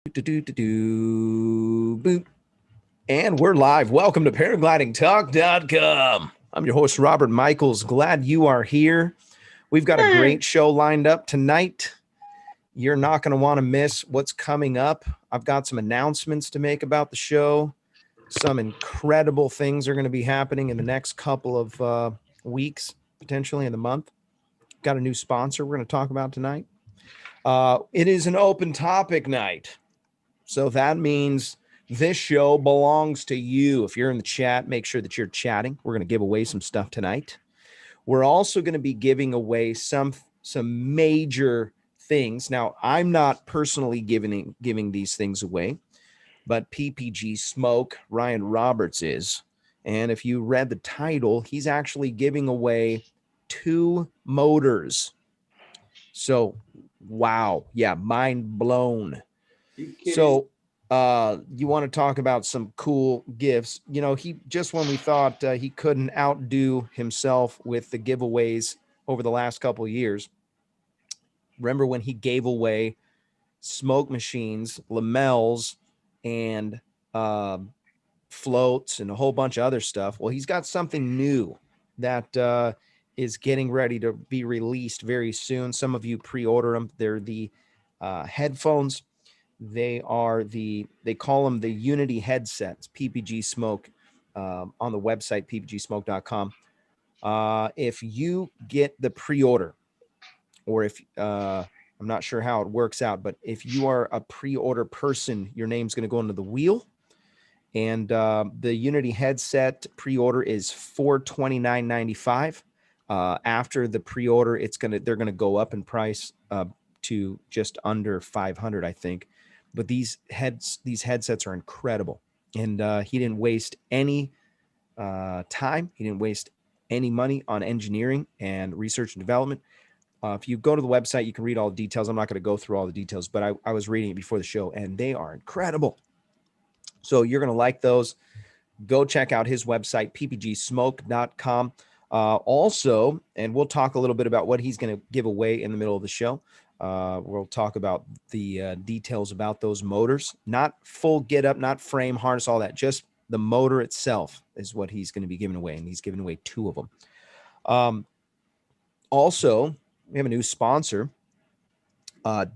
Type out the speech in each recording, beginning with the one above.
Boop. And we're live. Welcome to paraglidingtalk.com. I'm your host, Robert Michaels. Glad you are here. We've got a great show lined up tonight. You're not going to want to miss what's coming up. I've got some announcements to make about the show. Some incredible things are going to be happening in the next couple of weeks, potentially in the month. Got a new sponsor we're going to talk about tonight. It is an open topic night. So that means this show belongs to you. If you're in the chat, make sure that you're chatting. We're going to give away some stuff tonight. We're also going to be giving away some major things. Now, I'm not personally giving these things away, but PPG Smoke, Ryan Roberts is. And if you read the title, he's actually giving away 2 motors. So, wow. Yeah, mind blown. So you want to talk about some cool gifts. You know, when we thought he couldn't outdo himself with the giveaways over the last couple of years. Remember when he gave away smoke machines, lamels, and floats and a whole bunch of other stuff? Well, he's got something new that is getting ready to be released very soon. Some of you pre-order them. They're the headphones. They call them the Unity headsets, PPG Smoke, on the website, ppgsmoke.com. If you get the pre-order, or if, I'm not sure how it works out, but if you are a pre-order person, your name's going to go into the wheel. And the Unity headset pre-order is $429.95. After the pre-order, they're going to go up in price to just under $500, I think. But these headsets are incredible, and he didn't waste any time. He didn't waste any money on engineering and research and development. If you go to the website, you can read all the details. I'm not going to go through all the details, but I was reading it before the show, and they are incredible. So you're going to like those. Go check out his website, ppgsmoke.com. Also, and we'll talk a little bit about what he's going to give away in the middle of the show. We'll talk about the details about those motors, not full get up, not frame, harness, all that. Just the motor itself is what he's going to be giving away. And he's giving away 2 of them. Also, we have a new sponsor,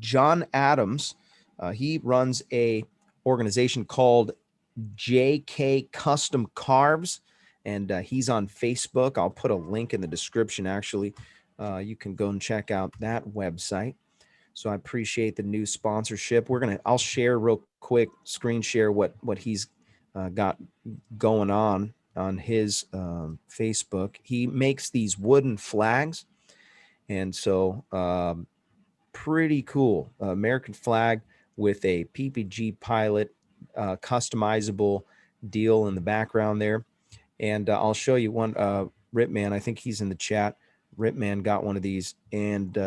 John Adams. He runs a organization called JK Custom Carves, and he's on Facebook. I'll put a link in the description. Actually, you can go and check out that website. So I appreciate the new sponsorship. I'll share real quick, screen share what he's got going on his Facebook. He makes these wooden flags, and so pretty cool. American flag with a PPG pilot, customizable deal in the background there. And I'll show you one. Ripman, I think he's in the chat. Ripman got one of these, and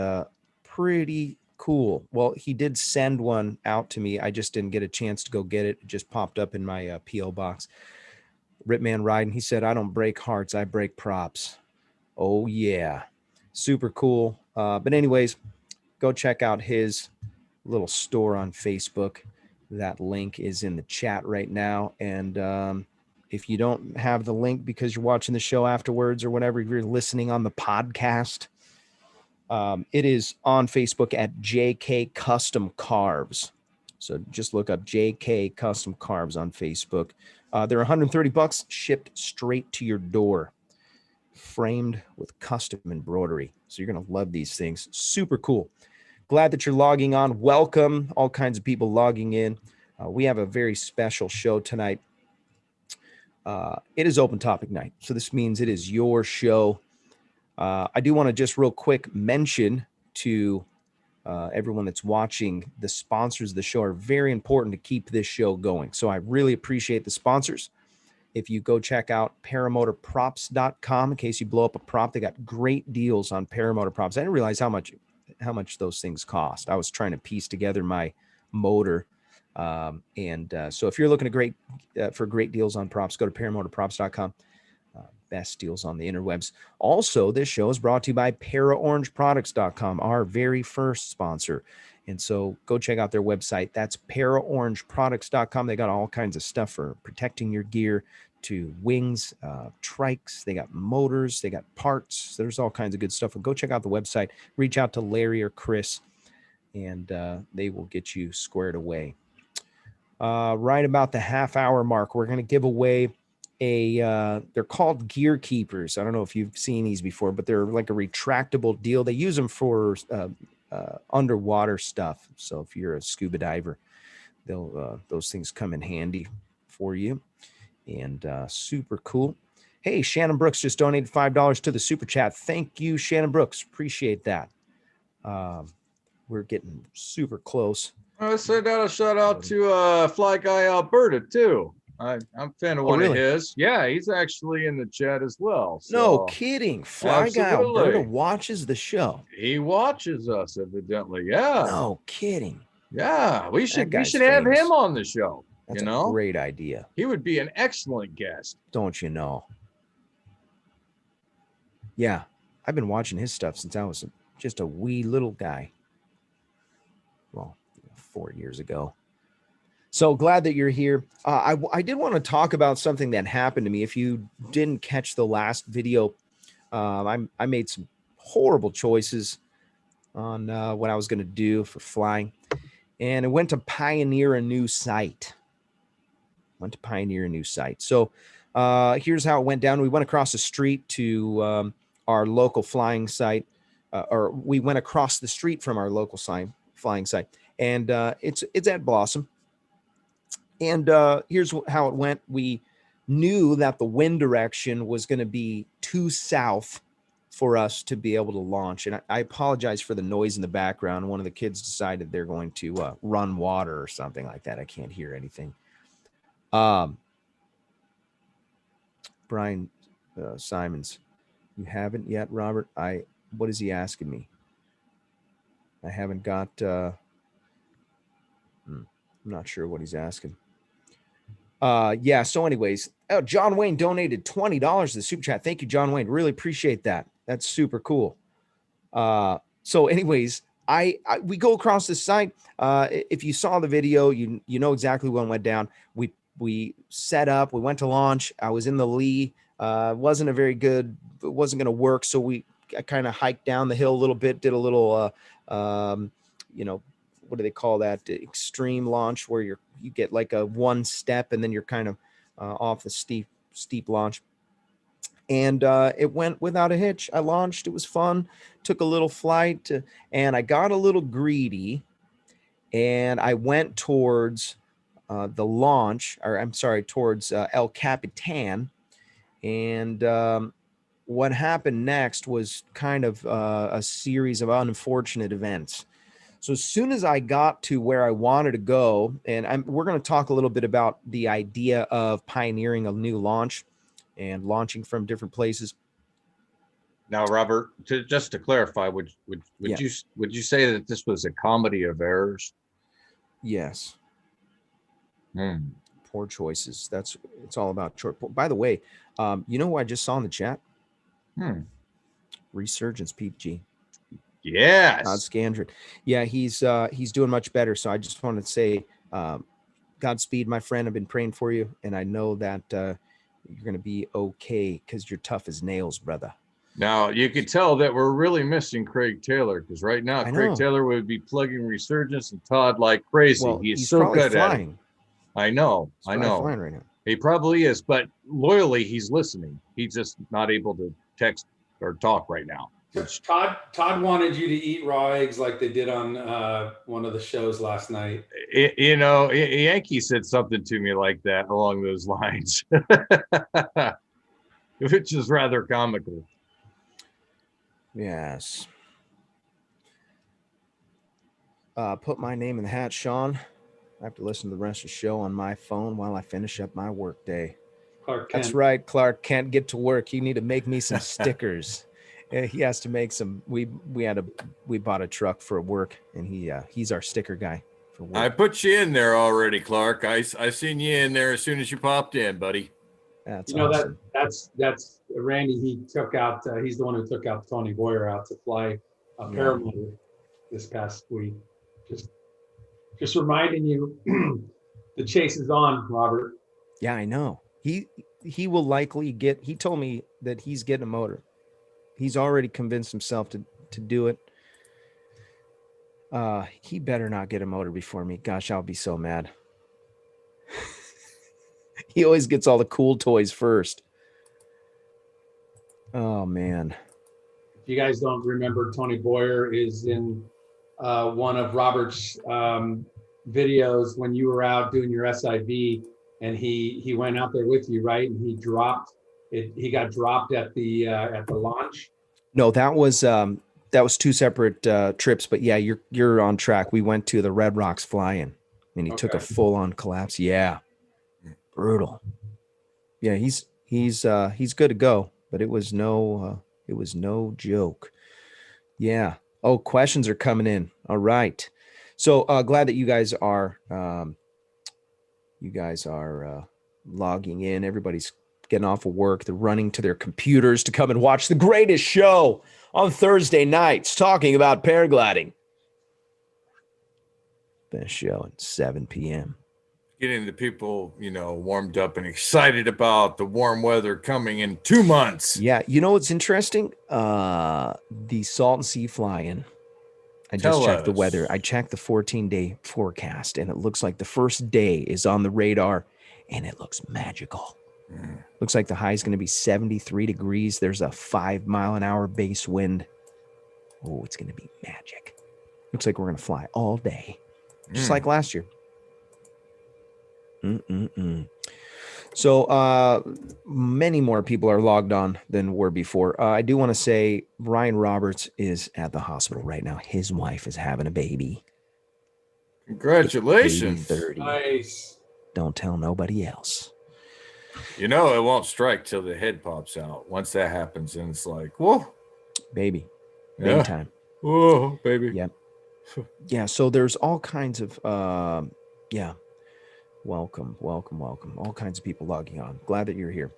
pretty cool. Well, he did send one out to me. I just didn't get a chance to go get it. It just popped up in my P.O. box. Ripman riding. He said, "I don't break hearts, I break props." Oh, yeah. Super cool. But anyways, go check out his little store on Facebook. That link is in the chat right now. And if you don't have the link because you're watching the show afterwards or whatever, if you're listening on the podcast, it is on Facebook at JK Custom Carves. So just look up JK Custom Carves on Facebook. They're $130, shipped straight to your door, framed with custom embroidery. So you're going to love these things. Super cool. Glad that you're logging on. Welcome. All kinds of people logging in. We have a very special show tonight. It is open topic night. So this means it is your show. I do want to just real quick mention to everyone that's watching, the sponsors of the show are very important to keep this show going. So I really appreciate the sponsors. If you go check out paramotorprops.com, in case you blow up a prop, they got great deals on paramotor props. I didn't realize how much those things cost. I was trying to piece together my motor. So if you're looking for great deals on props, go to paramotorprops.com. Best deals on the interwebs. Also, this show is brought to you by paraorangeproducts.com, our very first sponsor. And so go check out their website. That's paraorangeproducts.com. They got all kinds of stuff for protecting your gear, to wings, trikes. They got motors. They got parts. There's all kinds of good stuff. Go check out the website. Reach out to Larry or Chris, and they will get you squared away. Right about the half-hour mark, we're going to give away they're called Gear Keepers. I don't know if you've seen these before, but they're like a retractable deal. They use them for underwater stuff. So if you're a scuba diver, those things come in handy for you, and super cool. Hey, Shannon Brooks just donated $5 to the super chat. Thank you, Shannon Brooks. Appreciate that. We're getting super close. I sent out a shout out to Fly Guy Alberta too. I'm a fan of one of his. Yeah, he's actually in the chat as well. So. No kidding. Fly Guy Alberta watches the show. He watches us, evidently. Yeah. No kidding. Yeah, we should have him on the show. That's a great idea. He would be an excellent guest. Don't you know? Yeah, I've been watching his stuff since I was just a wee little guy. Well, 4 years ago. So glad that you're here. I did want to talk about something that happened to me. If you didn't catch the last video, I made some horrible choices on what I was going to do for flying. And I went to pioneer a new site. So here's how it went down. We went across the street to our local flying site, or we went across the street from our local flying site. And it's at Blossom. And here's how it went. We knew that the wind direction was going to be too south for us to be able to launch. And I apologize for the noise in the background. One of the kids decided they're going to run water or something like that. I can't hear anything. Brian Simons, you haven't yet, Robert? What is he asking me? I haven't got... I'm not sure what he's asking. Yeah. So anyways, John Wayne donated $20 to the super chat. Thank you, John Wayne. Really appreciate that. That's super cool. So anyways, we go across the site. If you saw the video, you know exactly what went down. We set up, we went to launch. I was in the lee. It wasn't going to work. So I kind of hiked down the hill a little bit, did a little, what do they call that? Extreme launch, where you get like a one step and then you're kind of off the steep launch. And it went without a hitch. I launched. It was fun. Took a little flight and I got a little greedy and I went towards the launch, or I'm sorry, towards El Capitan. And what happened next was kind of a series of unfortunate events. So as soon as I got to where I wanted to go, and we're going to talk a little bit about the idea of pioneering a new launch and launching from different places. Now, Robert, just to clarify, would you say that this was a comedy of errors? Yes. Poor choices. It's all about short. By the way, you know who I just saw in the chat? Resurgence PPG. Yes. Todd Scandron. Yeah, he's doing much better. So I just wanted to say, Godspeed, my friend. I've been praying for you, and I know that you're going to be okay because you're tough as nails, brother. Now you could tell that we're really missing Craig Taylor, because right now Craig Taylor would be plugging Resurgence and Todd like crazy. Well, he's so good flying. At it. I know. Flying right now. He probably is, but loyally he's listening. He's just not able to text or talk right now. Todd wanted you to eat raw eggs like they did on one of the shows last night. Yankee said something to me like that along those lines, which is rather comical. Yes. Put my name in the hat, Sean. I have to listen to the rest of the show on my phone while I finish up my work day. Clark Kent. That's right, Clark can't get to work. You need to make me some stickers. He has to make some. We bought a truck for work, and he's our sticker guy for work. I put you in there already, Clark. I seen you in there as soon as you popped in, buddy. That's awesome. That's Randy. He took out. He's the one who took out Tony Boyer out to fly a paramotor this past week. Just reminding you, the chase is on, Robert. Yeah, I know. He will likely get. He told me that he's getting a motor. He's already convinced himself to do it. He better not get a motor before me. Gosh, I'll be so mad. He always gets all the cool toys first. Oh man. If you guys don't remember, Tony Boyer is in one of Robert's videos when you were out doing your SIV, and he went out there with you, right? And he dropped it. He got dropped at the launch. No, that was two separate trips, but yeah, you're on track. We went to the Red Rocks fly-in, and he took a full-on collapse. Yeah, brutal. Yeah, he's good to go, but it was no joke. Yeah. Oh, questions are coming in. All right. So glad that you guys are logging in. Everybody's getting off of work. They're running to their computers to come and watch the greatest show on Thursday nights, talking about paragliding. Best show at 7 p.m. Getting the people, warmed up and excited about the warm weather coming in 2 months. Yeah, you know what's interesting? The Salton Sea fly-in. I just checked the weather. I checked the 14-day forecast, and it looks like the first day is on the radar, and it looks magical. Looks like the high is going to be 73 degrees. There's a 5-mile-an-hour base wind. Oh, it's going to be magic. Looks like we're going to fly all day, just like last year. So many more people are logged on than were before. I do want to say Ryan Roberts is at the hospital right now. His wife is having a baby. Congratulations. Baby 30. Nice. Don't tell nobody else. It won't strike till the head pops out. Once that happens, and it's like, whoa. Baby. Baby time. Whoa, baby. Yep. Yeah, so there's all kinds of welcome. All kinds of people logging on. Glad that you're here.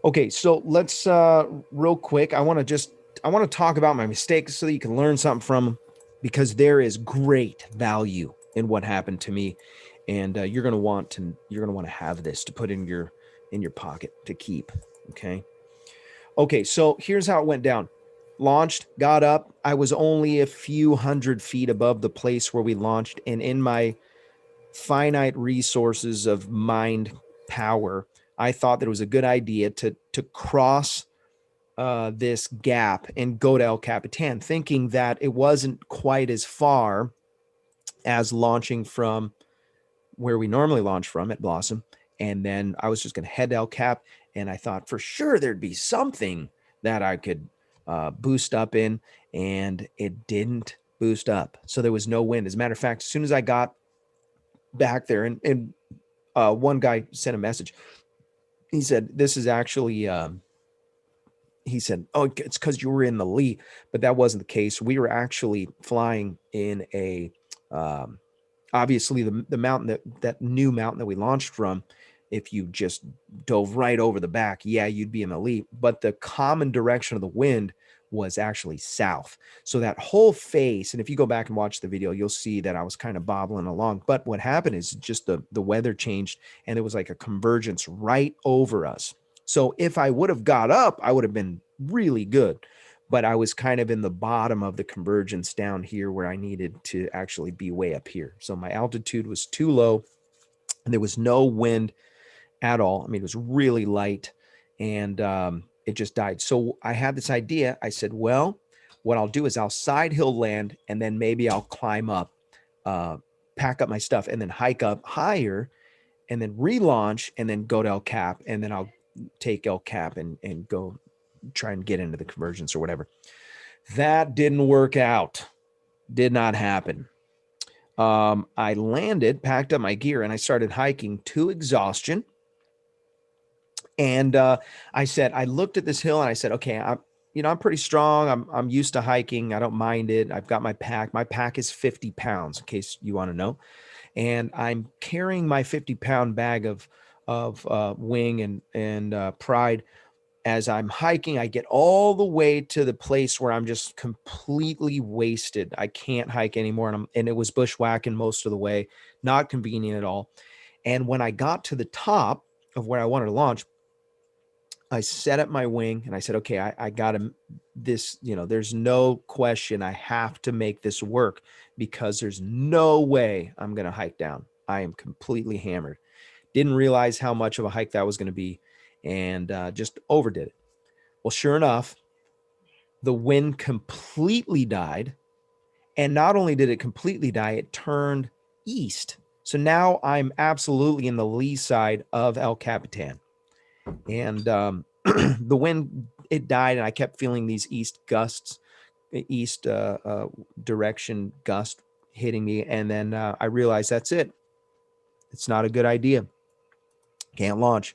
Okay, so let's real quick. I want to talk about my mistakes so that you can learn something from them, because there is great value in what happened to me, and you're gonna want to have this to put in your pocket to keep. Okay. So here's how it went down. Launched, got up. I was only a few hundred feet above the place where we launched, and in my finite resources of mind power, I thought that it was a good idea to cross this gap and go to El Capitan, thinking that it wasn't quite as far as launching from where we normally launch from at Blossom. And then I was just going to head to El Cap, and I thought for sure there'd be something that I could boost up in, and it didn't boost up. So there was no wind. As a matter of fact, as soon as I got back there, and one guy sent a message. He said, this is actually, he said, oh, it's because you were in the lee, but that wasn't the case. We were actually flying in a, obviously the mountain that new mountain that we launched from. If you just dove right over the back, you'd be in the lee, but the common direction of the wind was actually south. So that whole face, and if you go back and watch the video, you'll see that I was kind of bobbling along. But what happened is just the weather changed, and it was like a convergence right over us. So if I would have got up, I would have been really good. But I was kind of in the bottom of the convergence down here where I needed to actually be way up here. So my altitude was too low, and there was no wind at all. I mean, it was really light, and it just died. So I had this idea. I said, well, what I'll do is I'll side hill land, and then maybe I'll climb up, pack up my stuff, and then hike up higher, and then relaunch, and then go to El Cap, and then I'll take El Cap and go try and get into the convergence or whatever. That didn't work out. Did not happen. I landed, packed up my gear, and I started hiking to exhaustion. And I looked at this hill and I said, okay, I'm pretty strong. I'm used to hiking. I don't mind it. I've got my pack. My pack is 50 pounds, in case you want to know. And I'm carrying my 50-pound bag of wing and pride as I'm hiking, I get all the way to the place where I'm just completely wasted. I can't hike anymore. And it was bushwhacking most of the way, not convenient at all. And when I got to the top of where I wanted to launch, I set up my wing and I said, okay, I got to this, there's no question. I have to make this work because there's no way I'm going to hike down. I am completely hammered. Didn't realize how much of a hike that was going to be, and just overdid it. Well, sure enough, the wind completely died. And not only did it completely die, it turned east. So now I'm absolutely in the lee side of El Capitan. And the wind, it died, and I kept feeling these east direction gust hitting me. And then I realized that's it. It's not a good idea. Can't launch.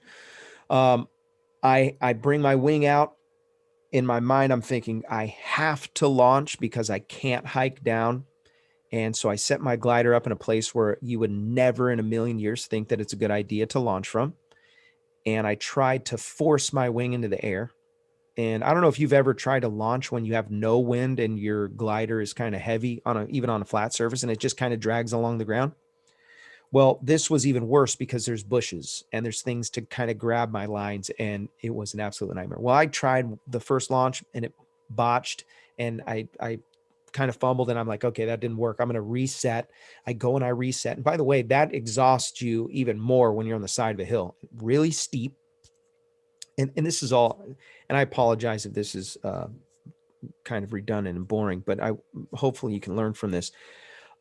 I bring my wing out. In my mind, I'm thinking I have to launch because I can't hike down. And so I set my glider up in a place where you would never in a million years think that it's a good idea to launch from. And I tried to force my wing into the air. And I don't know if you've ever tried to launch when you have no wind and your glider is kind of heavy even on a flat surface, and it just kind of drags along the ground. Well, this was even worse because there's bushes and there's things to kind of grab my lines, and it was an absolute nightmare. Well, I tried the first launch and it botched, and I kind of fumbled, and I'm like, okay, that didn't work. I'm going to reset. I go and I reset. And by the way, that exhausts you even more when you're on the side of a hill, really steep. And this is all, and I apologize if this is kind of redundant and boring, but hopefully you can learn from this.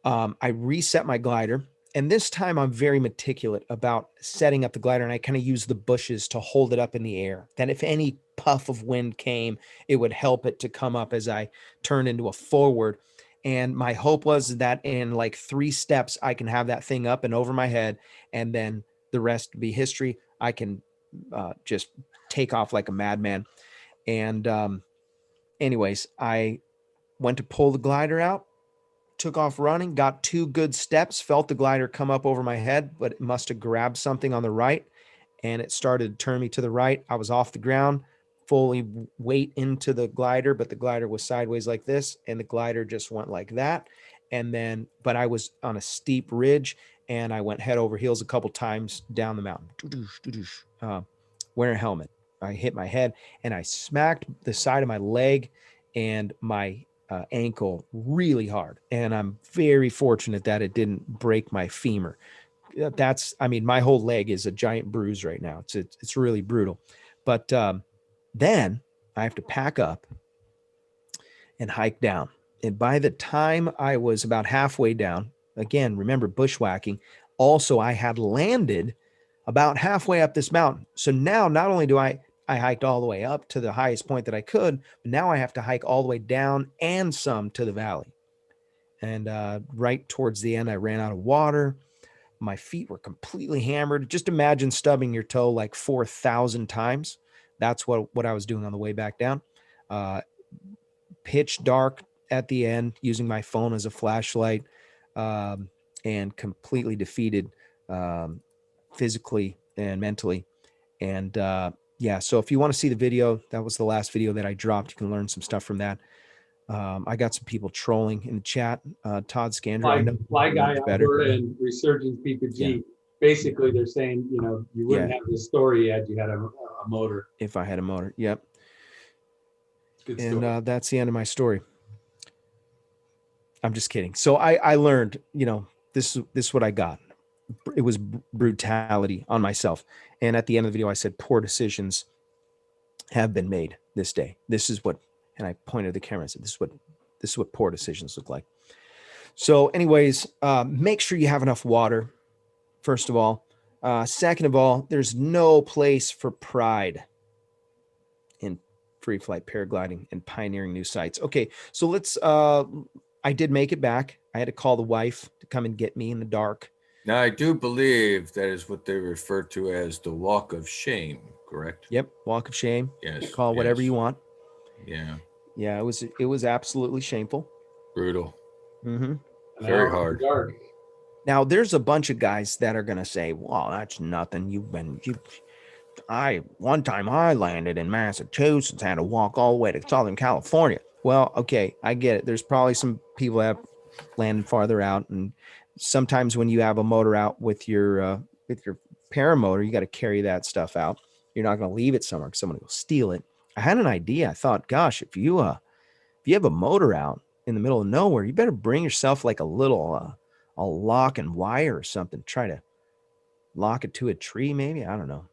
I reset my glider. And this time I'm very meticulous about setting up the glider, and I kind of use the bushes to hold it up in the air. Then if any puff of wind came, it would help it to come up as I turn into a forward. And my hope was that in like 3 steps, I can have that thing up and over my head, and then the rest be history. I can just take off like a madman. And anyways, I went to pull the glider out, took off running, got 2 good steps, felt the glider come up over my head, but it must have grabbed something on the right, and it started to turn me to the right. I was off the ground, fully weight into the glider, but the glider was sideways like this, and the glider just went like that. And then, but I was on a steep ridge, and I went head over heels a couple times down the mountain. Wearing a helmet. I hit my head, and I smacked the side of my leg and my ankle really hard. And I'm very fortunate that it didn't break my femur. My whole leg is a giant bruise right now. It's really brutal. But then I have to pack up and hike down. And by the time I was about halfway down, again, remember bushwhacking, also I had landed about halfway up this mountain. So now not only do I hiked all the way up to the highest point that I could, but now I have to hike all the way down and some to the valley. And right towards the end, I ran out of water. My feet were completely hammered. Just imagine stubbing your toe like 4,000 times. That's what I was doing on the way back down. Pitch dark at the end, using my phone as a flashlight, and completely defeated physically and mentally. And yeah, so if you want to see the video, that was the last video that I dropped. You can learn some stuff from that. I got some people trolling in the chat. Todd Scandra, Fly Guy Alberta and Resurgence PPG. Yeah. Basically, they're saying, you wouldn't have this story had you had a motor. If I had a motor, yep. Good story. And that's the end of my story. I'm just kidding. So I learned, this is what I got. It was brutality on myself. And at the end of the video, I said, poor decisions have been made this day. This is what, and I pointed at the camera and said, this is what poor decisions look like. So anyways, make sure you have enough water, first of all. Second of all, there's no place for pride in free flight paragliding and pioneering new sites. Okay, so let's, I did make it back. I had to call the wife to come and get me in the dark. Now, I do believe that is what they refer to as the walk of shame, correct? Yep, walk of shame. Yes. Call whatever you want. Yeah. Yeah, it was absolutely shameful. Brutal. Mm-hmm. Very hard. Dark. Now, there's a bunch of guys that are going to say, well, that's nothing. One time I landed in Massachusetts, had to walk all the way to Southern California. Well, okay, I get it. There's probably some people that have landed farther out, and sometimes when you have a motor out with your paramotor, you got to carry that stuff out. You're not going to leave it somewhere because someone will steal it. I had an idea. I thought, gosh, if you have a motor out in the middle of nowhere, you better bring yourself like a little a lock and wire or something. Try to lock it to a tree, maybe. I don't know.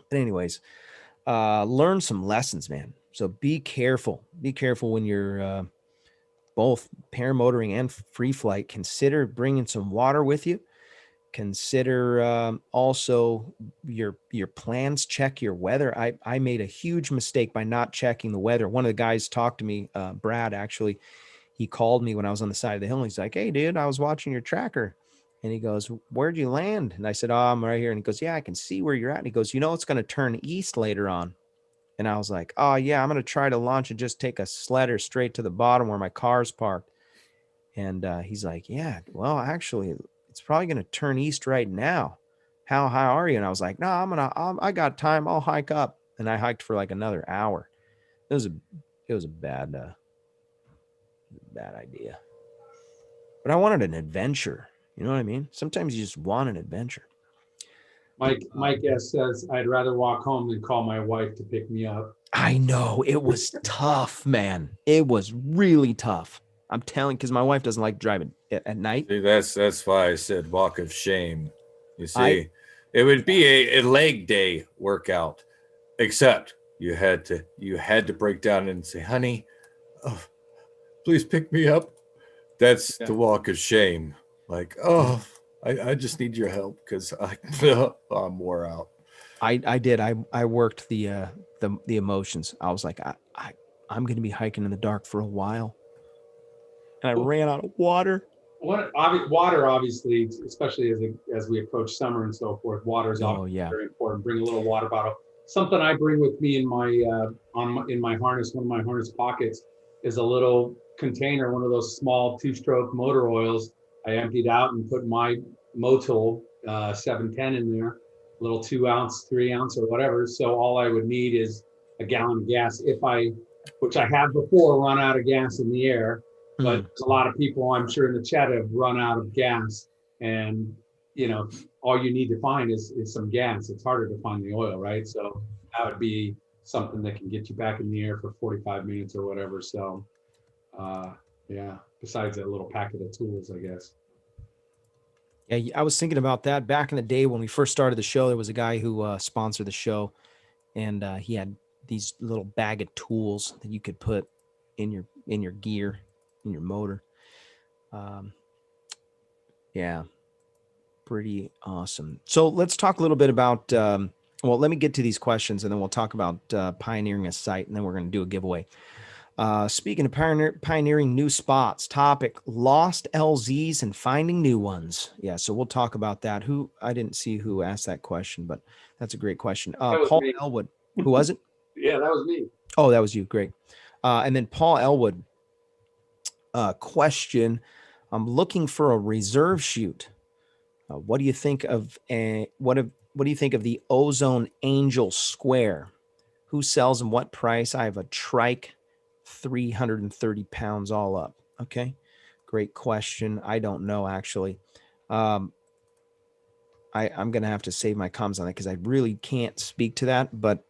But anyways, learn some lessons, man. So be careful. Be careful when you're both paramotoring and free flight. Consider bringing some water with you. Consider also your plans. Check your weather. I made a huge mistake by not checking the weather. One of the guys talked to me, Brad, actually. He called me when I was on the side of the hill, and he's like, "Hey, dude, I was watching your tracker." And he goes, "Where'd you land?" And I said, "Oh, I'm right here." And he goes, "Yeah, I can see where you're at." And he goes, "You know, it's going to turn east later on." And I was like, "Oh, yeah, I'm going to try to launch and just take a sledder straight to the bottom where my car's parked." And he's like, "Yeah, well, actually, it's probably going to turn east right now. How high are you?" And I was like, "No, I got time. I'll hike up." And I hiked for like another hour. It was a bad idea. But I wanted an adventure. You know what I mean? Sometimes you just want an adventure. Mike S says, I'd rather walk home than call my wife to pick me up. I know. It was tough, man. It was really tough. I'm telling, because my wife doesn't like driving at night. See, that's why I said walk of shame. You see, it would be a leg day workout, except you had to break down and say, "Honey, oh, please pick me up." That's the walk of shame. Like, oh, I just need your help because I'm wore out. I did. I worked the emotions. I was like, I'm going to be hiking in the dark for a while, and I ran out of water. Water, obviously, especially as we approach summer and so forth, water is very important. Bring a little water bottle. Something I bring with me in my in my harness, one of my harness pockets, is a little container, one of those small 2-stroke motor oils. I emptied out and put my Motul 710 in there, a little 2-ounce, 3-ounce, or whatever. So all I would need is a gallon of gas which I have before, run out of gas in the air. But a lot of people, I'm sure in the chat, have run out of gas, and all you need to find is some gas. It's harder to find the oil, right? So that would be something that can get you back in the air for 45 minutes or whatever. So yeah, besides that little packet of tools, I guess. Yeah, I was thinking about that back in the day when we first started the show. There was a guy who sponsored the show, and he had these little bag of tools that you could put in your gear, in your motor. Yeah, pretty awesome. So let's talk a little bit about. Well, let me get to these questions, and then we'll talk about pioneering a site, and then we're going to do a giveaway. Speaking of pioneering new spots, topic: lost LZs and finding new ones. Yeah, so we'll talk about that. I didn't see who asked that question, but that's a great question. Paul me. Elwood. Who was it? Yeah, that was me. Oh, that was you. Great. And then Paul Elwood. Question: I'm looking for a reserve chute. What do you think of what do you think of the Ozone Angel Square? Who sells and what price? I have a trike, 330 pounds all up. Okay, great question. I don't know, actually. I'm going to have to save my comments on that because I really can't speak to that. But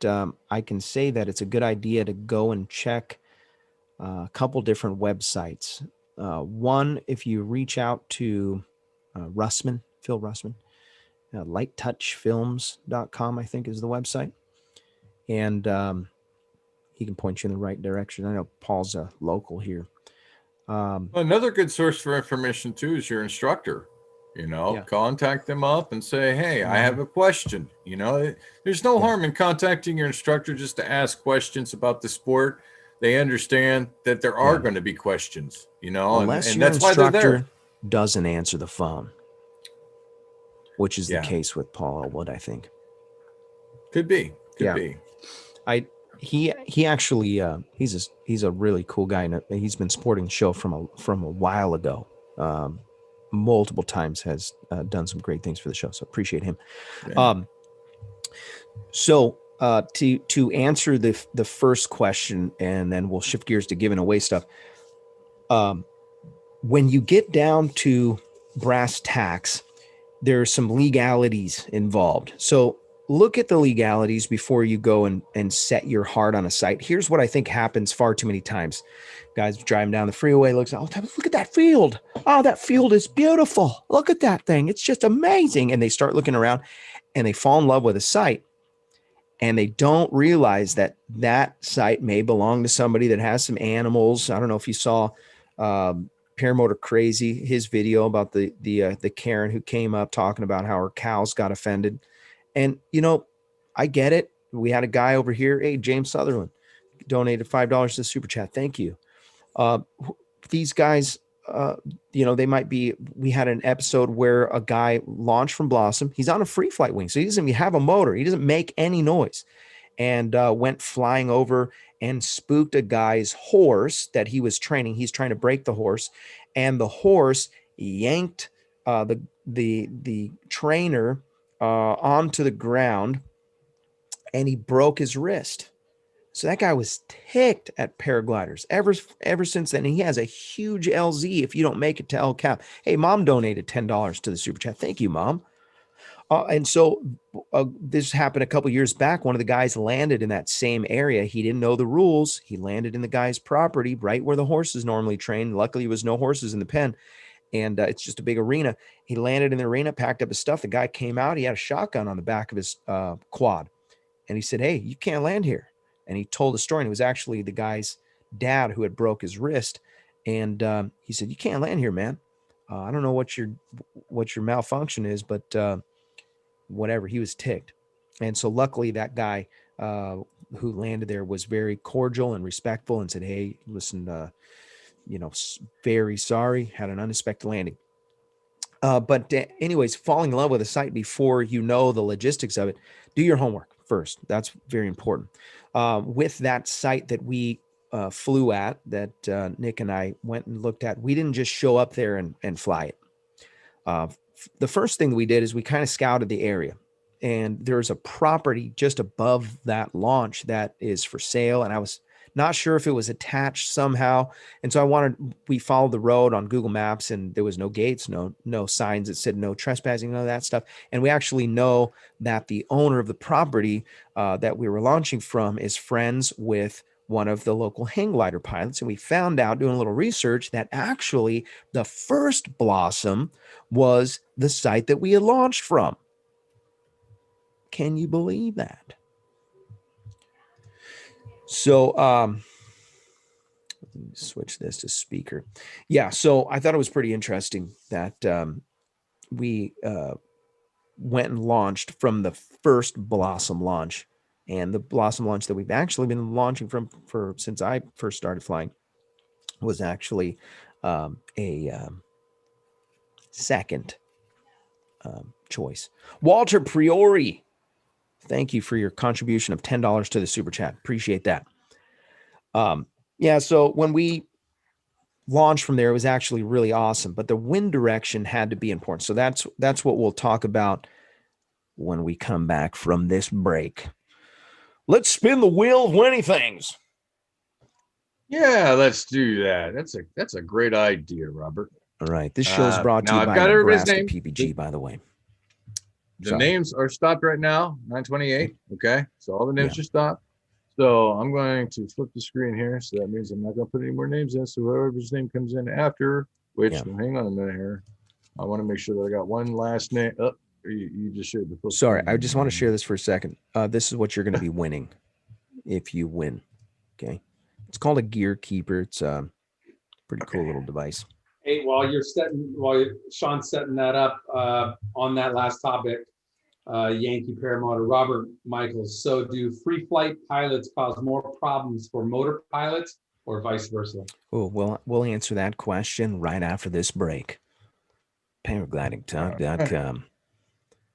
I can say that it's a good idea to go and check a couple different websites. One, if you reach out to Phil Russman, lighttouchfilms.com, I think is the website. And he can point you in the right direction. I know Paul's a local here. Another good source for information too is your instructor. Contact them up and say, "Hey, I have a question." There's no harm in contacting your instructor just to ask questions about the sport. They understand that there are going to be questions, unless and your that's why they're there. instructor doesn't answer the phone, which is the case with Paul Elwood, I think. Could be. He actually he's a really cool guy, and he's been supporting the show from a while ago. Multiple times has done some great things for the show, so appreciate him. So to answer the first question, and then we'll shift gears to giving away stuff. When you get down to brass tacks, there are some legalities involved. So look at the legalities before you go and set your heart on a site. Here's what I think happens far too many times. Guys driving down the freeway, look at that field. Oh, that field is beautiful. Look at that thing. It's just amazing. And they start looking around and they fall in love with a site. And they don't realize that that site may belong to somebody that has some animals. I don't know if you saw Paramotor Crazy, his video about the Karen who came up talking about how her cows got offended. And, I get it. We had a guy over here. Hey, James Sutherland donated $5 to the super chat. Thank you. These guys, they might be, we had an episode where a guy launched from Blossom. He's on a free flight wing. So he doesn't even have a motor. He doesn't make any noise, and went flying over and spooked a guy's horse that he was training. He's trying to break the horse, and the horse yanked the trainer onto the ground, and he broke his wrist. So that guy was ticked at paragliders ever since then. And he has a huge LZ if you don't make it to El Cap. Hey, Mom donated $10 to the super chat. Thank you, Mom. And so this happened a couple years back. One of the guys landed in that same area. He didn't know the rules. He landed in the guy's property right where the horses normally train. Luckily, there was no horses in the pen. And it's just a big arena. He landed in the arena, packed up his stuff. The guy came out. He had a shotgun on the back of his quad. And he said, hey, you can't land here. And he told a story. And it was actually the guy's dad who had broke his wrist. And he said, you can't land here, man. I don't know what your malfunction is, but whatever. He was ticked. And so luckily that guy who landed there was very cordial and respectful and said, hey, listen, very sorry, had an unexpected landing. But anyways, falling in love with a site before you know the logistics of it, do your homework first. That's very important. With that site that we flew at, that Nick and I went and looked at, we didn't just show up there and fly it. The first thing that we did is we kind of scouted the area, and there's a property just above that launch that is for sale. And I was not sure if it was attached somehow. And so we followed the road on Google Maps, and there was no gates, no signs that said no trespassing, none of that stuff. And we actually know that the owner of the property that we were launching from is friends with one of the local hang glider pilots. And we found out doing a little research that actually the first Blossom was the site that we had launched from. Can you believe that? So let me switch this to speaker. Yeah, so I thought it was pretty interesting that we went and launched from the first Blossom launch. And the Blossom launch that we've actually been launching from since I first started flying was actually a second choice. Walter Priori, thank you for your contribution of $10 to the super chat. Appreciate that. Yeah, so when we launched from there, it was actually really awesome, but the wind direction had to be important. So that's what we'll talk about when we come back from this break. Let's spin the wheel of winning things. Yeah, let's do that. That's a great idea, Robert. All right. This show is brought to you by Nebraska PPG, by the way. The names are stopped right now, 928. Okay. So all the names are stopped. So I'm going to flip the screen here. So that means I'm not going to put any more names in. So whoever's name comes in after, which, hang on a minute here. I want to make sure that I got one last name. Oh, you just shared the first. Sorry, I just want to share this for a second. This is what you're going to be winning if you win. Okay. It's called a gear keeper. It's a pretty cool little device. Hey, while Sean's setting that up on that last topic, Yankee paramotor Robert Michaels. So do free flight pilots cause more problems for motor pilots or vice versa? Oh, we'll answer that question right after this break. Paraglidingtalk.com.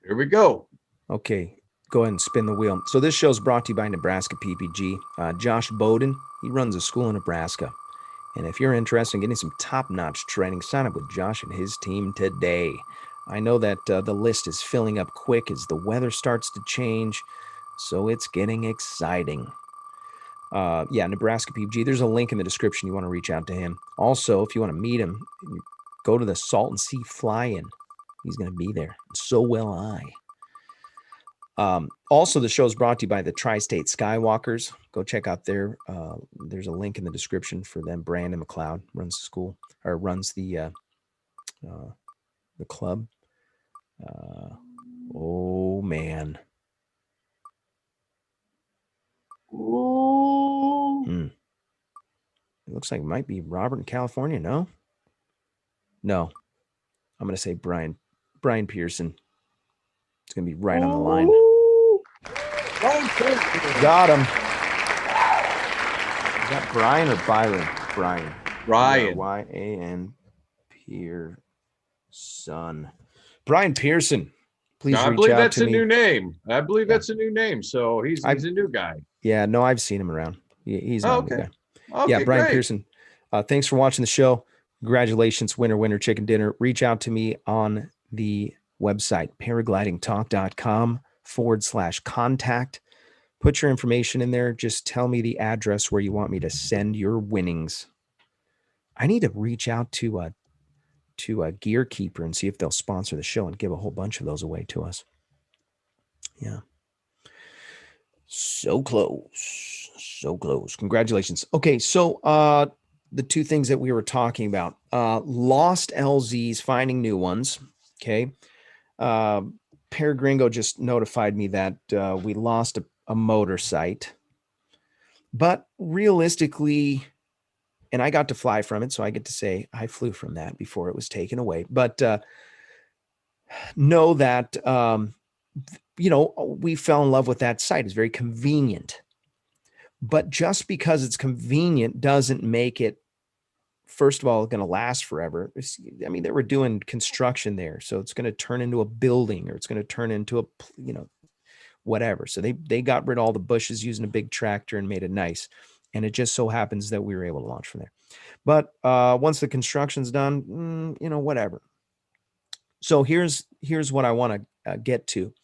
Here we go. Okay, go ahead and spin the wheel. So this show is brought to you by Nebraska PPG. Josh Bowden, he runs a school in Nebraska. And if you're interested in getting some top-notch training, sign up with Josh and his team today. I know that the list is filling up quick as the weather starts to change. So it's getting exciting. Yeah, Nebraska PPG. There's a link in the description. You want to reach out to him. Also, if you want to meet him, go to the Salton Sea Fly-In. He's going to be there. So will I. Also, the show is brought to you by the Tri-State Skywalkers. Go check out there's a link in the description for them. Brandon McLeod runs the school, or runs the club. Oh man. It looks like it might be Robert in California. No. I'm going to say Brian Pearson. It's going to be right on the line. Got him. Is that Brian or Byron? Brian. Y-A-N Pearson. Brian Pearson. Please reach out to me. I believe that's a new name. That's a new name. So he's a new guy. Yeah, no, I've seen him around. He's not a new guy. Okay, yeah, Brian great. Pearson. Thanks for watching the show. Congratulations, winner, chicken dinner. Reach out to me on the website, paraglidingtalk.com/contact. Put your information in there. Just tell me the address where you want me to send your winnings. I need to reach out to a Gear Keeper and see if they'll sponsor the show and give a whole bunch of those away to us. Yeah. So close. Congratulations. Okay, so the two things that we were talking about, lost LZs, finding new ones. Okay. Paragringo just notified me that we lost a motor site, but realistically, and I got to fly from it, so I get to say I flew from that before it was taken away. But know that, we fell in love with that site. It's very convenient. But just because it's convenient doesn't make it, first of all, going to last forever. They were doing construction there, so it's going to turn into a building, or it's going to turn into a, whatever. So they got rid of all the bushes using a big tractor and made it nice. And it just so happens that we were able to launch from there. But once the construction's done, whatever. So here's what I want to get to.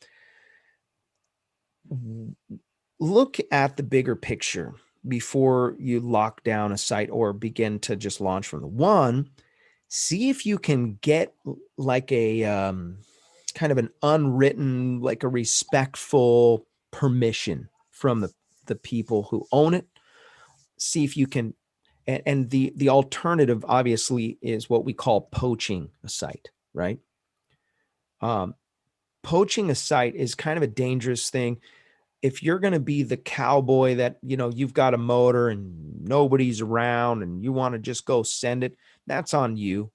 Look at the bigger picture before you lock down a site or begin to just launch from the one. See if you can get like a kind of an unwritten, like a respectful permission from the people who own it. See if you can, and the alternative obviously is what we call poaching a site, right? Poaching a site is kind of a dangerous thing. If you're going to be the cowboy that, you've got a motor and nobody's around and you want to just go send it, that's on you.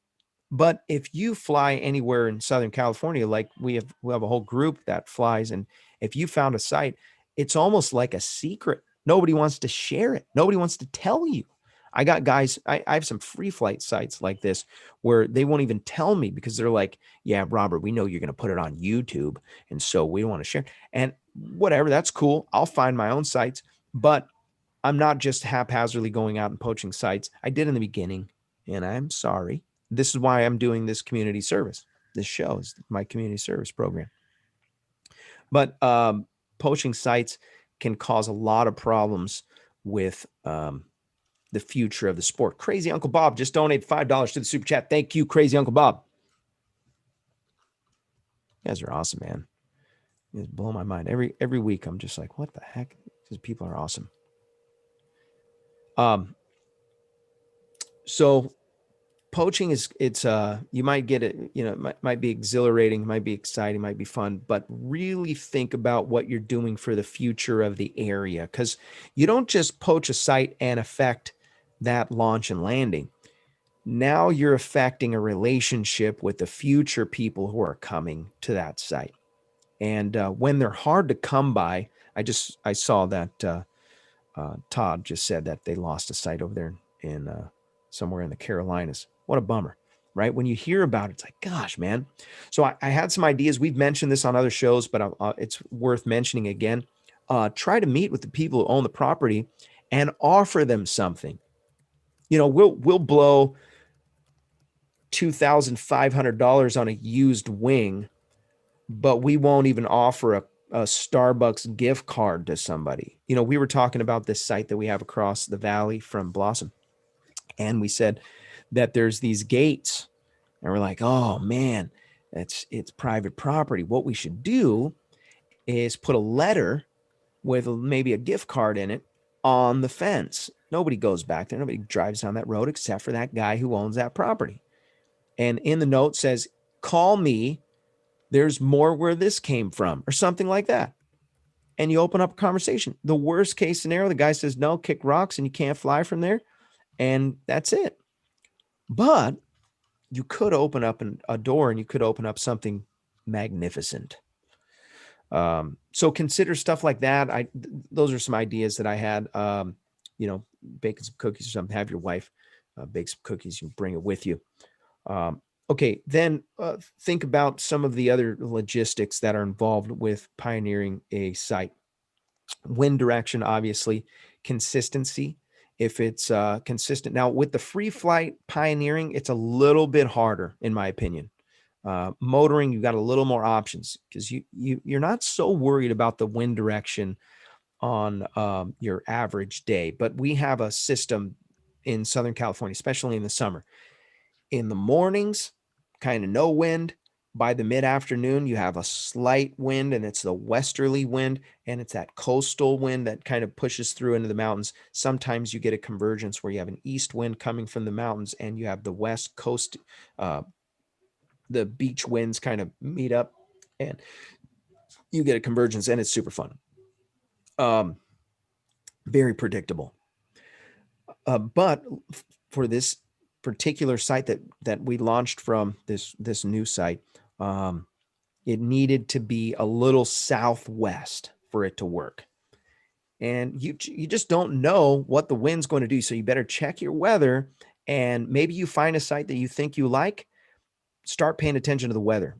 But if you fly anywhere in Southern California, like we have a whole group that flies, and if you found a site, it's almost like a secret. Nobody wants to share it. Nobody wants to tell you. I got guys, I have some free flight sites like this where they won't even tell me because they're like, yeah, Robert, we know you're going to put it on YouTube. And so we don't want to share. And whatever, that's cool. I'll find my own sites, but I'm not just haphazardly going out and poaching sites. I did in the beginning, and I'm sorry. This is why I'm doing this community service. This show is my community service program. But poaching sites can cause a lot of problems with the future of the sport. Crazy Uncle Bob just donated $5 to the super chat. Thank you, Crazy Uncle Bob. You guys are awesome, man. You guys blow my mind. Every week I'm just like, what the heck? These people are awesome. So poaching it's you might get it, it might be exhilarating, might be exciting, might be fun, but really think about what you're doing for the future of the area, because you don't just poach a site and affect that launch and landing. Now you're affecting a relationship with the future people who are coming to that site. And when they're hard to come by, I saw that Todd just said that they lost a site over there in somewhere in the Carolinas. What a bummer, right? When you hear about it, it's like, gosh, man. So I had some ideas. We've mentioned this on other shows, but it's worth mentioning again. Try to meet with the people who own the property and offer them something. We'll blow $2,500 on a used wing, but we won't even offer a Starbucks gift card to somebody. You know, we were talking about this site that we have across the valley from Blossom, and we said that there's these gates, and we're like, oh man, it's private property. What we should do is put a letter with maybe a gift card in it on the fence. Nobody goes back there. Nobody drives down that road except for that guy who owns that property. And in the note says, call me. There's more where this came from, or something like that. And you open up a conversation. The worst case scenario, the guy says, no, kick rocks and you can't fly from there. And that's it. But you could open up a door and you could open up something magnificent. So consider stuff like that. Those are some ideas that I had. You know, baking some cookies or something. Have your wife bake some cookies. You bring it with you. Okay, then think about some of the other logistics that are involved with pioneering a site. Wind direction, obviously, consistency. If it's consistent. Now, with the free flight pioneering, it's a little bit harder, in my opinion. Motoring, you've got a little more options because you're not so worried about the wind direction on your average day. But we have a system in Southern California, especially in the summer. In the mornings, kind of no wind. By the mid-afternoon, you have a slight wind, and it's the westerly wind, and it's that coastal wind that kind of pushes through into the mountains. Sometimes you get a convergence where you have an east wind coming from the mountains, and you have the west coast, the beach winds kind of meet up, and you get a convergence, and it's super fun. Very predictable. But for this particular site that we launched from, this new site, it needed to be a little southwest for it to work. And you just don't know what the wind's going to do. So you better check your weather, and maybe you find a site that you think you like. Start paying attention to the weather.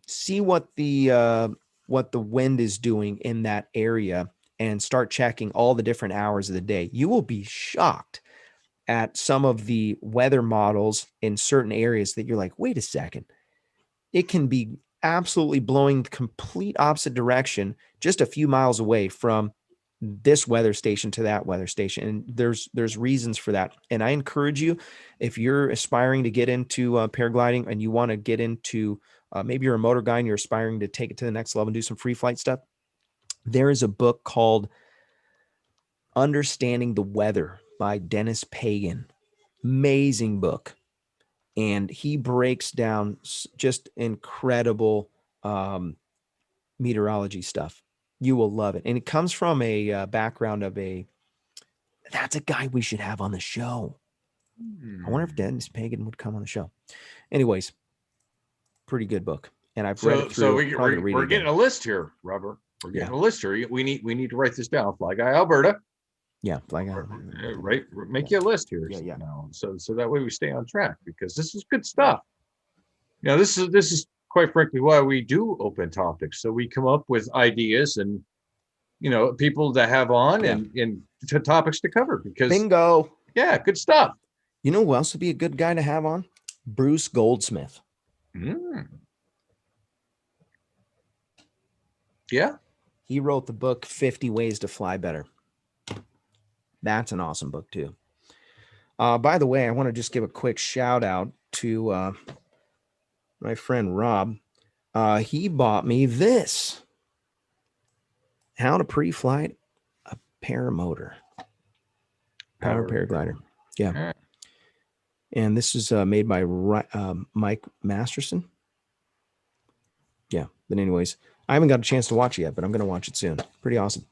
See what the wind is doing in that area, and start checking all the different hours of the day. You will be shocked at some of the weather models in certain areas that you're like, wait a second, it can be absolutely blowing the complete opposite direction just a few miles away from this weather station to that weather station. And there's reasons for that. And I encourage you, if you're aspiring to get into paragliding and you want to get into, maybe you're a motor guy and you're aspiring to take it to the next level and do some free flight stuff, there is a book called Understanding the Weather by Dennis Pagan. Amazing book. And he breaks down just incredible meteorology stuff. You will love it. And it comes from a background of that's a guy we should have on the show. I wonder if Dennis Pagan would come on the show. Anyways, pretty good book. And I've read it through. So we're getting a list here, Robert. We're getting a list here. We need to write this down. Fly Guy Alberta. Yeah, Fly Guy. Right. Make you a list here. Yeah. Now, so that way we stay on track, because this is good stuff. You know, this is quite frankly why we do open topics. So we come up with ideas and, you know, people to have on and topics to cover, because bingo. Yeah, good stuff. You know who else would be a good guy to have on? Bruce Goldsmith. Yeah. He wrote the book 50 Ways to Fly Better. That's an awesome book too. By the way, I want to just give a quick shout out to my friend Rob. He bought me this. How to pre-flight a paramotor. Power paraglider. Yeah. And this is made by Mike Masterson. Yeah. But anyways, I haven't got a chance to watch it yet, but I'm going to watch it soon. Pretty awesome.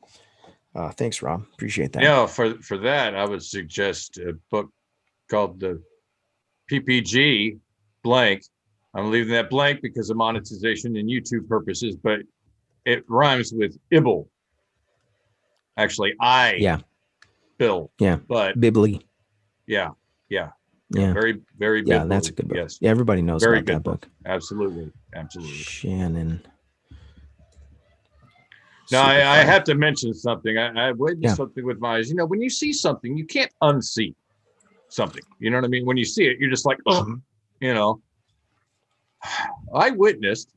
Thanks, Rob. Appreciate that. Yeah, for that, I would suggest a book called the PPG blank. I'm leaving that blank because of monetization and YouTube purposes, but it rhymes with Ibble. Actually, Bill. Yeah. But Bibbly. Yeah. Very, very yeah, Bibbly. that's a good book. Yes. Yeah, everybody knows Very about good that book. Absolutely. Shannon. Now, I have to mention something. I witnessed something with my eyes. You know, when you see something, you can't unsee something. You know what I mean? When you see it, you're just like, oh, you know. I witnessed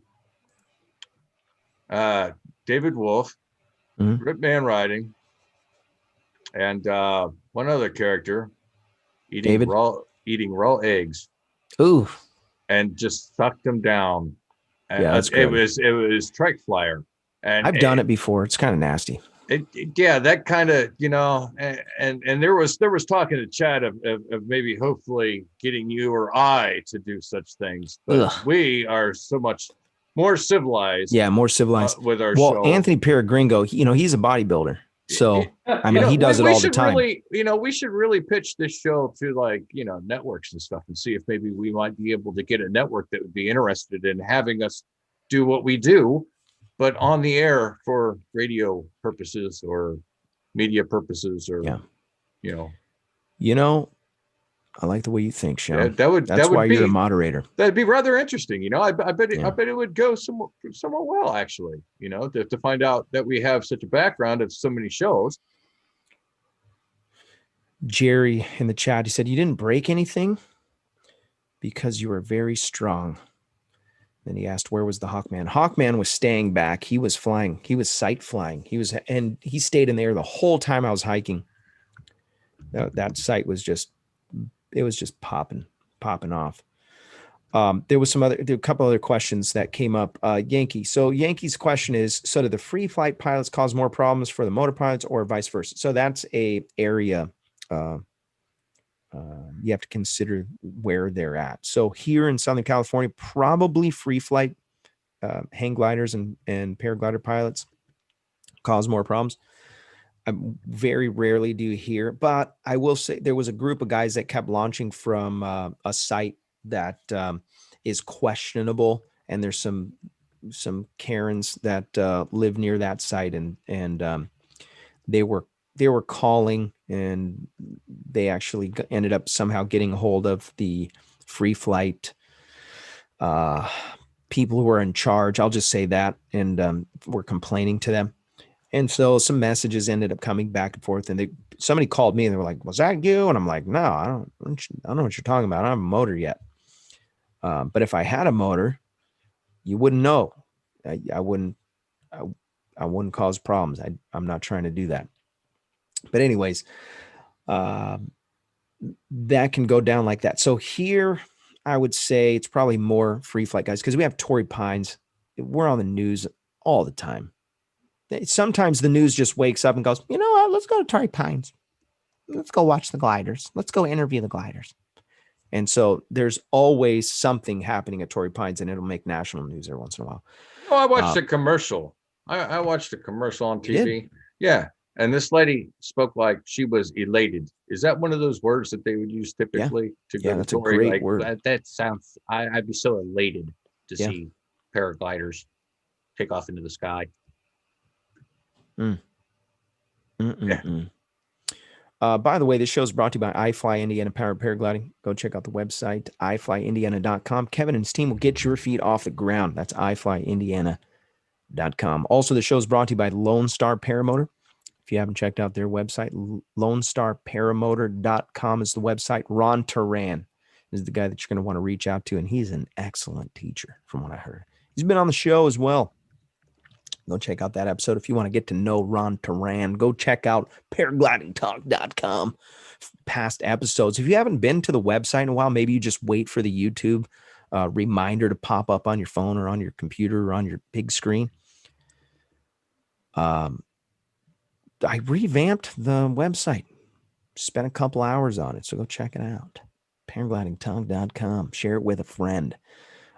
David Wolf, Rip Van Riding, and one other character eating raw eggs. Ooh, and just sucked them down. And yeah, that's it gross. was Trike Flyer, and I've done it before. It's kind of nasty. Yeah, that kind of and there was talking to Chad of maybe hopefully getting you or I to do such things, but Ugh. we are so much more civilized. Yeah, more civilized with our well, show. Anthony Peregringo, he's a bodybuilder, so I mean, he does it all the time. We should really pitch this show to like networks and stuff, and see if maybe we might be able to get a network that would be interested in having us do what we do, but on the air for radio purposes or media purposes, or I like the way you think, Sean. That's why you're a moderator. That'd be rather interesting. I bet it would go somewhat well, actually. To find out that we have such a background of so many shows. Jerry in the chat, he said, you didn't break anything because you were very strong. Then he asked, where was the Hawkman? Hawkman was staying back. He was flying. He was sight flying. And he stayed in the air the whole time I was hiking. That sight was just popping off. There were a couple other questions that came up. Yankee. So Yankee's question is, so do the free flight pilots cause more problems for the motor pilots or vice versa? So that's a area you have to consider where they're at. So here in Southern California, probably free flight hang gliders and paraglider pilots cause more problems. I very rarely do hear, but I will say there was a group of guys that kept launching from a site that is questionable, and there's some Karens that live near that site, and they were calling, and they actually ended up somehow getting a hold of the free flight people who are in charge. I'll just say that, and were complaining to them. And so some messages ended up coming back and forth, and somebody called me and they were like, was that you? And I'm like, no, I don't know what you're talking about. I don't have a motor yet. But if I had a motor, you wouldn't know. I wouldn't cause problems. I'm not trying to do that. But anyways, that can go down like that. So here, I would say it's probably more free flight guys, because we have Torrey Pines. We're on the news all the time. Sometimes the news just wakes up and goes, you know what? Let's go to Torrey Pines. Let's go watch the gliders. Let's go interview the gliders. And so there's always something happening at Torrey Pines, and it'll make national news every once in a while. Oh, I watched a commercial. I watched a commercial on TV. Yeah. And this lady spoke like she was elated. Is that one of those words that they would use typically to go to Torrey? A great word. That sounds, I'd be so elated to see paragliders take off into the sky. By the way, this show is brought to you by iFly Indiana Powered Paragliding. Go check out the website, iflyindiana.com. Kevin and his team will get your feet off the ground. That's iflyindiana.com. Also, the show is brought to you by Lone Star Paramotor. If you haven't checked out their website, lonestarparamotor.com is the website. Ron Turan is the guy that you're going to want to reach out to, and he's an excellent teacher from what I heard. He's been on the show as well. Go check out that episode. If you want to get to know Ron Turan, go check out paraglidingtalk.com. Past episodes. If you haven't been to the website in a while, maybe you just wait for the YouTube reminder to pop up on your phone or on your computer or on your big screen. I revamped the website. Spent a couple hours on it, so go check it out. paraglidingtalk.com. Share it with a friend.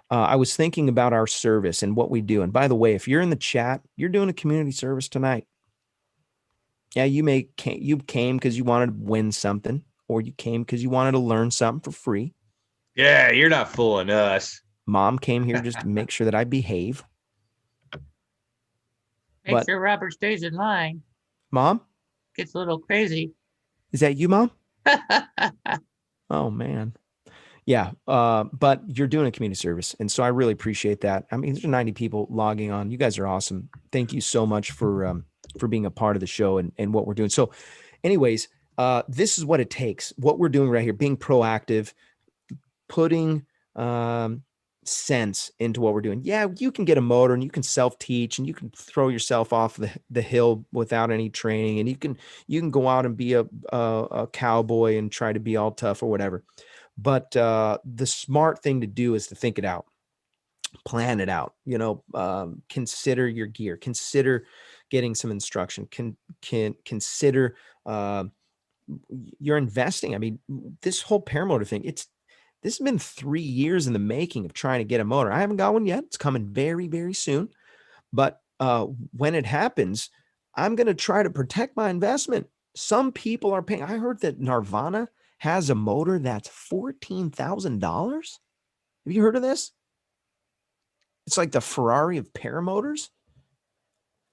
I was thinking about our service and what we do. And by the way, if you're in the chat, you're doing a community service tonight. Yeah, you came because you wanted to win something, or you came because you wanted to learn something for free. Yeah, you're not fooling us. Mom came here just to make sure that I behave. Make sure Robert stays in line. Mom? Gets a little crazy. Is that you, Mom? Oh, man. Yeah, but you're doing a community service, and so I really appreciate that. I mean, there's 90 people logging on. You guys are awesome. Thank you so much for being a part of the show and what we're doing. So anyways, this is what it takes. What we're doing right here, being proactive, putting sense into what we're doing. Yeah, you can get a motor and you can self-teach and you can throw yourself off the hill without any training, and you can go out and be a cowboy and try to be all tough or whatever. But the smart thing to do is to think it out, plan it out. Consider your gear, consider getting some instruction, can consider you're investing. I mean, this whole paramotor thing, this has been 3 years in the making of trying to get a motor. I haven't got one yet. It's coming very, very soon. But when it happens, I'm going to try to protect my investment. Some people are paying. I heard that Nirvana has a motor that's $14,000. Have you heard of this? It's like the Ferrari of paramotors.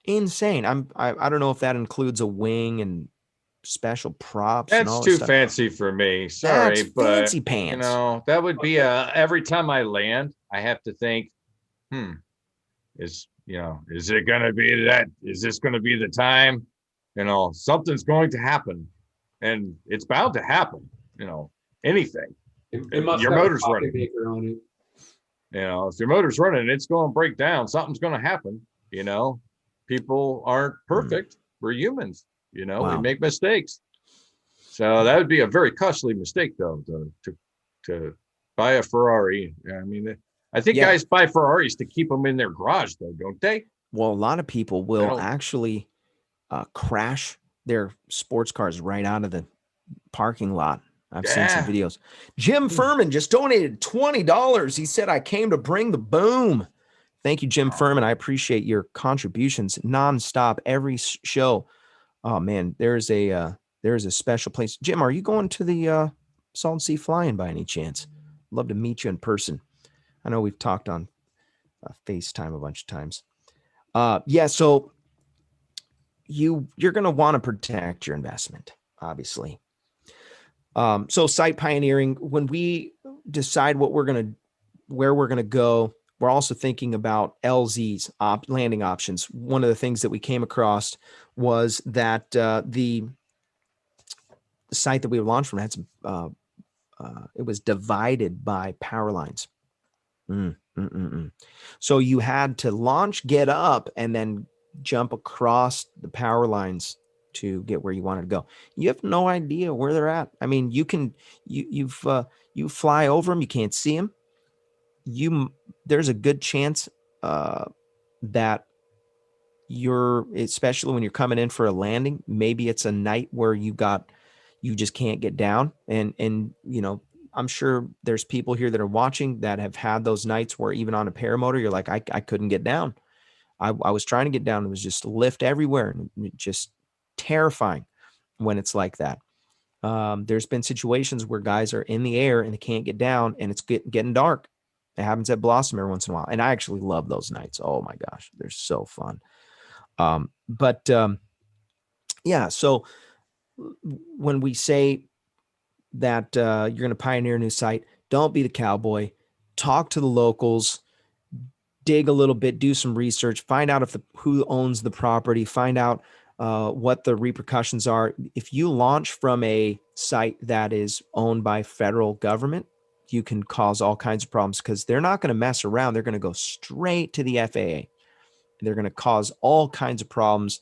Insane. I don't know if that includes a wing and special props and That's all this too stuff. fancy for me. Sorry, That's but fancy pants. that would be every time I land, I have to think, is it going to be that? Is this going to be the time? Something's going to happen, and it's bound to happen. Anything. It must Your have a motor's pocket running. maker on it. If your motor's running, it's going to break down. Something's going to happen. People aren't perfect. We're humans. We Wow. make mistakes. So that would be a very costly mistake, though, to buy a Ferrari. I mean, I think guys buy Ferraris to keep them in their garage, though, don't they? Well, a lot of people will actually crash their sports cars right out of the parking lot. I've seen some videos. Jim Furman just donated $20. He said, "I came to bring the boom." Thank you, Jim Furman. I appreciate your contributions nonstop every show. Oh man, there's a special place. Jim, are you going to the Salton Sea Fly-In by any chance? Love to meet you in person. I know we've talked on FaceTime a bunch of times. So you're going to want to protect your investment, obviously. So site pioneering, when we decide where we're going to go, we're also thinking about LZs, landing options. One of the things that we came across was that the site that we launched from had some, it was divided by power lines. So you had to launch, get up, and then jump across the power lines to get where you wanted to go. You have no idea where they're at. I mean, you fly over them, you can't see them. There's a good chance that especially when you're coming in for a landing, maybe it's a night where you just can't get down. And I'm sure there's people here that are watching that have had those nights where even on a paramotor, you're like, I couldn't get down. I was trying to get down. It was just lift everywhere, and just terrifying when it's like that. There's been situations where guys are in the air and they can't get down, and it's getting dark. It happens at Blossom every once in a while. And I actually love those nights. Oh my gosh, they're so fun. So when we say that you're going to pioneer a new site, don't be the cowboy. Talk to the locals, dig a little bit, do some research, find out who owns the property, find out what the repercussions are. If you launch from a site that is owned by federal government, you can cause all kinds of problems because they're not going to mess around. They're going to go straight to the FAA. They're going to cause all kinds of problems,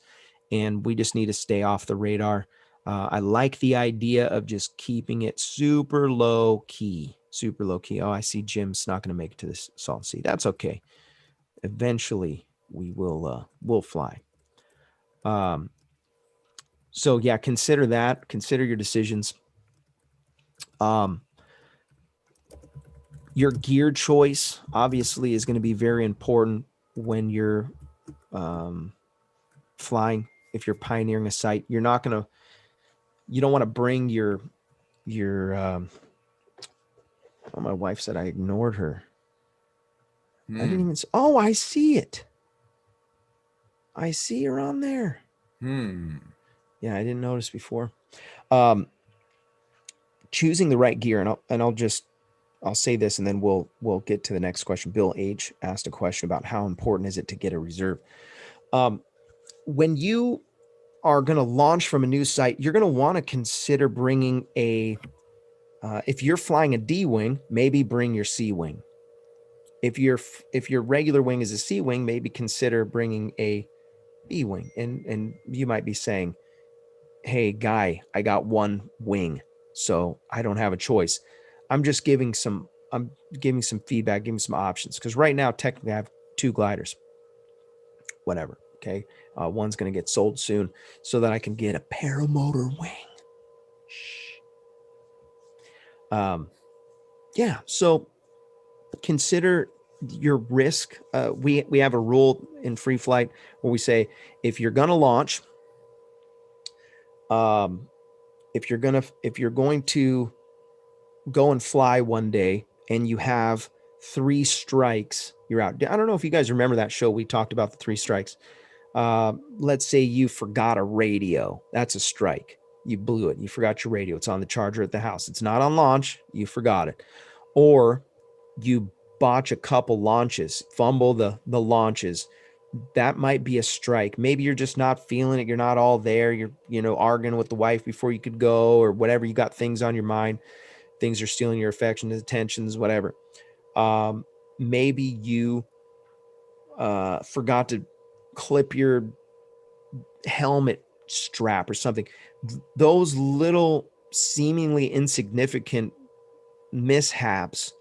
and we just need to stay off the radar. I like the idea of just keeping it super low key. Oh, I see Jim's not going to make it to this Salton Sea. That's okay. Eventually, we'll fly. So yeah, consider that. Consider your decisions. Your gear choice obviously is going to be very important when you're flying. If you're pioneering a site, you don't want to bring your my wife said I ignored her. I didn't even say, I see it. I see her on there. Yeah, I didn't notice before. Choosing the right gear, and I'll say this, and then we'll get to the next question. Bill H asked a question about how important is it to get a reserve. When you are going to launch from a new site, you're going to want to consider bringing if you're flying a D-wing, maybe bring your C-wing. If your regular wing is a C wing, maybe consider bringing a B wing. And you might be saying, hey, guy, I got one wing, so I don't have a choice. I'm giving some feedback, giving some options, because right now technically I have 2 gliders. Whatever. Okay. One's going to get sold soon so that I can get a paramotor wing. Shh. Yeah. So consider your risk. We have a rule in free flight where we say, if you're going to launch, if you're going to go and fly one day and you have 3 strikes, you're out. I don't know if you guys remember that show. We talked about the 3 strikes. Let's say you forgot a radio. That's a strike. You blew it. You forgot your radio. It's on the charger at the house. It's not on launch. You forgot it. Or you botch a couple launches, fumble the launches. That might be a strike. Maybe you're just not feeling it. You're not all there. You're, arguing with the wife before you could go, or whatever. You got things on your mind. Things are stealing your affection, attentions, whatever. Maybe you forgot to clip your helmet strap or something. Those little seemingly insignificant mishaps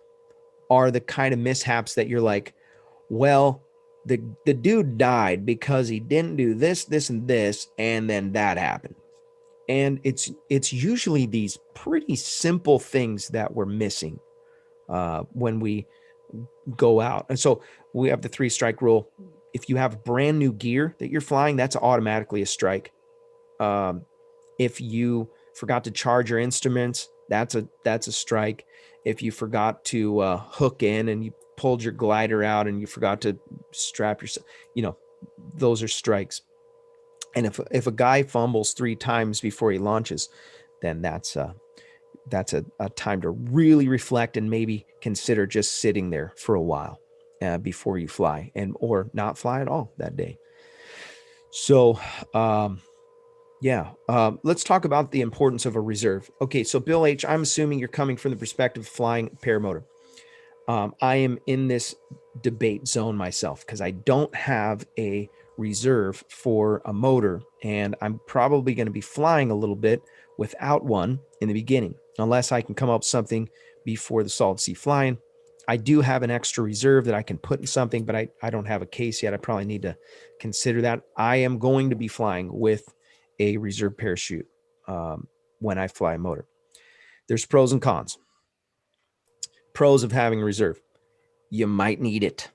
are the kind of mishaps that you're like, well, the dude died because he didn't do this, and this, and then that happened. And it's usually these pretty simple things that we're missing when we go out. And so we have the 3 strike rule. If you have brand new gear that you're flying, that's automatically a strike. If you forgot to charge your instruments, that's a strike. If you forgot to hook in and you pulled your glider out and you forgot to strap yourself, those are strikes. And if a guy fumbles 3 times before he launches, then that's a time to really reflect and maybe consider just sitting there for a while before you fly, or not fly at all that day. So, let's talk about the importance of a reserve. Okay, so Bill H., I'm assuming you're coming from the perspective of flying paramotor. I am in this debate zone myself because I don't have a reserve for a motor, and I'm probably going to be flying a little bit without one in the beginning, unless I can come up with something before the solid sea flying. I do have an extra reserve that I can put in something, but I don't have a case yet. I probably need to consider that. I am going to be flying with a reserve parachute when I fly a motor. There's pros and cons. Pros of having a reserve: you might need it.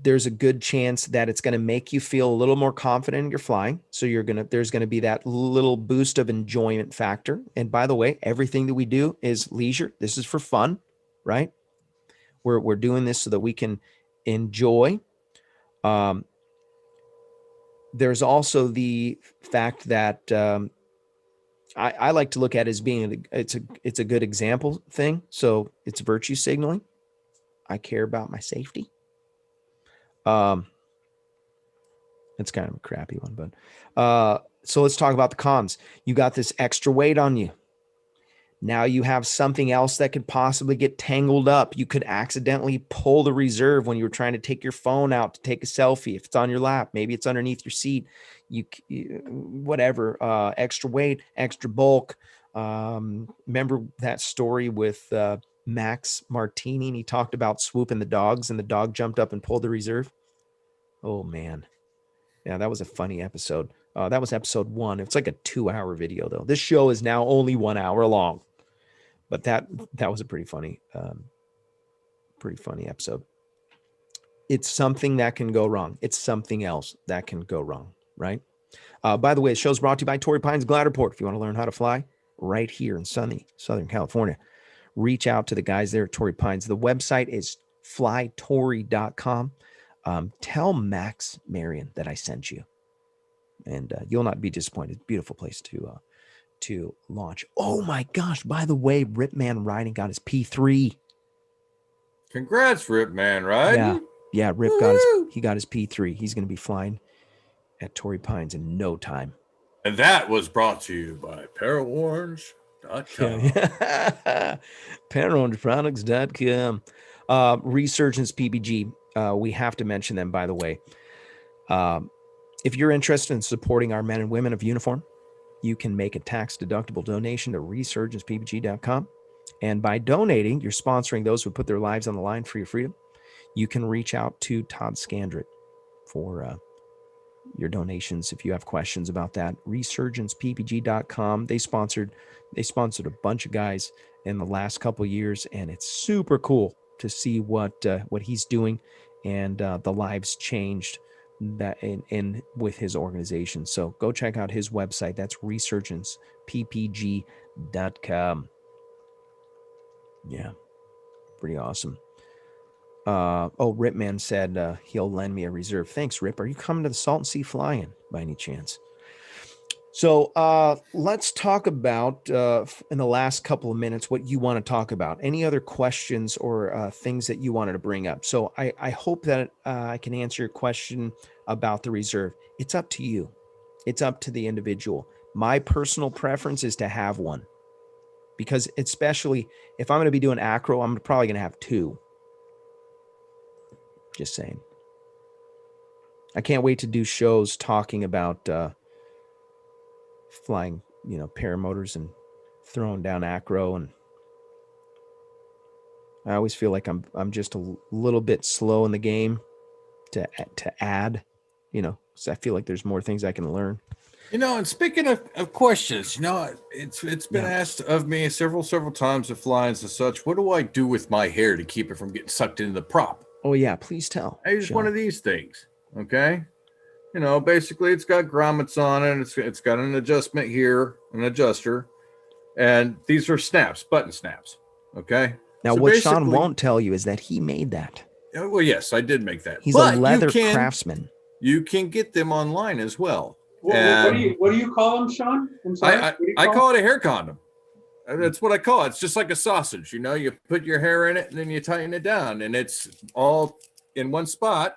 There's a good chance that it's going to make you feel a little more confident in your flying. So there's going to be that little boost of enjoyment factor. And by the way, everything that we do is leisure. This is for fun, right? We're doing this so that we can enjoy. There's also the fact that I like to look at it as being it's a good example thing. So it's virtue signaling. I care about my safety. It's kind of a crappy one, but so let's talk about the cons. You got this extra weight on you. Now you have something else that could possibly get tangled up. You could accidentally pull the reserve when you were trying to take your phone out to take a selfie. If it's on your lap, maybe it's underneath your seat. Whatever, extra weight, extra bulk. Remember that story with Max Martini? And he talked about swooping the dogs, and the dog jumped up and pulled the reserve. Oh man. Yeah, that was a funny episode. That was episode 1. It's like a 2-hour video though. This show is now only 1 hour long, but that was a pretty funny episode. It's something that can go wrong. It's something else that can go wrong, right? By the way, the show's brought to you by Torrey Pines Glider Port. If you want to learn how to fly right here in sunny Southern California, reach out to the guys there at Torrey Pines. The website is flytorrey.com. Tell Max Marion that I sent you, and you'll not be disappointed. Beautiful place to launch. Oh my gosh! By the way, Ripman Riding got his P3. Congrats, Ripman Riding. Yeah. Rip got his P3. He's going to be flying at Torrey Pines in no time. And that was brought to you by parawarns.com. Parawarnsproducts.com. Resurgence PPG. We have to mention them, by the way. If you're interested in supporting our men and women of uniform, you can make a tax-deductible donation to resurgencepppg.com. And by donating, you're sponsoring those who put their lives on the line for your freedom. You can reach out to Todd Scandrett for your donations if you have questions about that. Resurgencepppg.com. They sponsored a bunch of guys in the last couple of years, and it's super cool to see what he's doing and the lives changed that in with his organization. So go check out his website. That's resurgencepppg.com. Yeah, pretty awesome. Ripman said he'll lend me a reserve. Thanks, Rip. Are you coming to the Salton Sea Fly-In by any chance? So let's talk about, in the last couple of minutes, what you want to talk about. Any other questions or things that you wanted to bring up? So I hope that I can answer your question about the reserve. It's up to you. It's up to the individual. My personal preference is to have one, because especially if I'm going to be doing acro, I'm probably going to have two. Just saying. I can't wait to do shows talking about flying, paramotors and throwing down acro. And I always feel like I'm just a little bit slow in the game to add, because I feel like there's more things I can learn. And speaking of questions, it's been asked of me several times of fly-ins and such. What do I do with my hair to keep it from getting sucked into the prop? Oh yeah, please tell. I use one of these things. Okay. Basically it's got grommets on it. It's got an adjustment here, an adjuster, and these are button snaps. Okay. Now, so what Sean won't tell you is that he made that. Well, yes, I did make that. He's a leather craftsman. You can get them online as well. What do you call them, Sean? I'm sorry. I call it a hair condom. That's what I call it. It's just like a sausage. You put your hair in it and then you tighten it down, and it's all in one spot.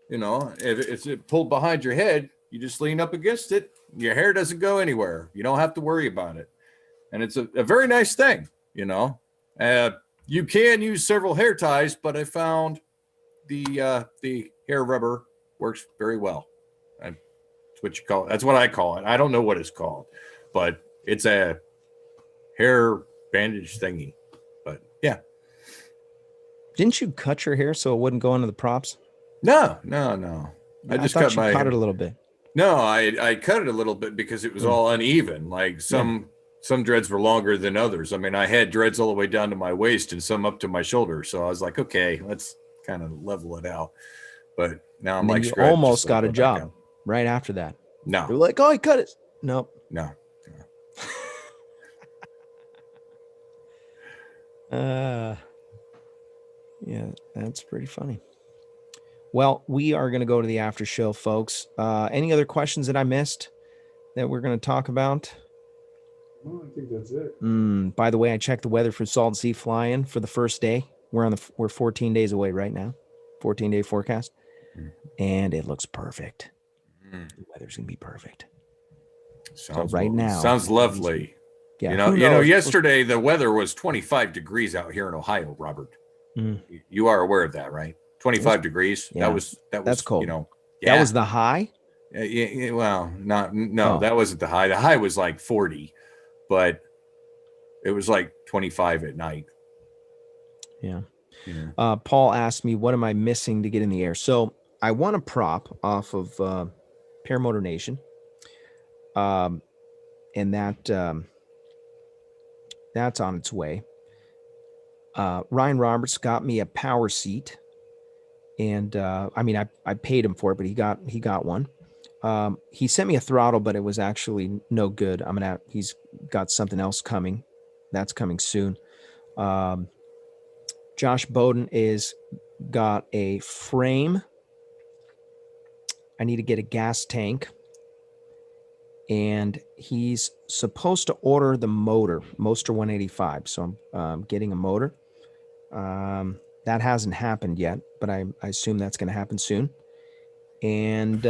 If it's pulled behind your head, you just lean up against it. Your hair doesn't go anywhere. You don't have to worry about it. And it's a very nice thing, you can use several hair ties, but I found the hair rubber works very well. That's what you call it. That's what I call it. I don't know what it's called, but it's a hair bandage thingy. But yeah. Didn't you cut your hair so it wouldn't go into the props? No. I just cut it a little bit. No, I cut it a little bit because it was all uneven. Like some dreads were longer than others. I mean, I had dreads all the way down to my waist and some up to my shoulder. So I was like, okay, let's kind of level it out. But now I'm like, you almost got a job right after that. No. You're like, oh, I cut it. Nope. No. Yeah, that's pretty funny. Well, we are going to go to the after show, folks. Any other questions that I missed that we're going to talk about? No, I think that's it. By the way, I checked the weather for Salton Sea Fly-In for the first day. We're 14 days away right now. 14-day forecast. And it looks perfect. The weather's going to be perfect. Sounds now. Sounds lovely. Yeah. Yesterday the weather was 25 degrees out here in Ohio, Robert. You are aware of that, right? 25 degrees. Yeah. That's cold. That was the high? Well, that wasn't the high. The high was like 40, but it was like 25 at night. Yeah. Paul asked me, what am I missing to get in the air? So I won a prop off of Paramotor Nation. And that's on its way. Ryan Roberts got me a power seat, and I paid him for it, but he got one. He sent me a throttle, but it was actually no good. He's got something else coming. That's coming soon. Josh Bowden got a frame. I need to get a gas tank. And he's supposed to order the motor 185. So I'm getting a motor. That hasn't happened yet, but I assume that's going to happen soon. And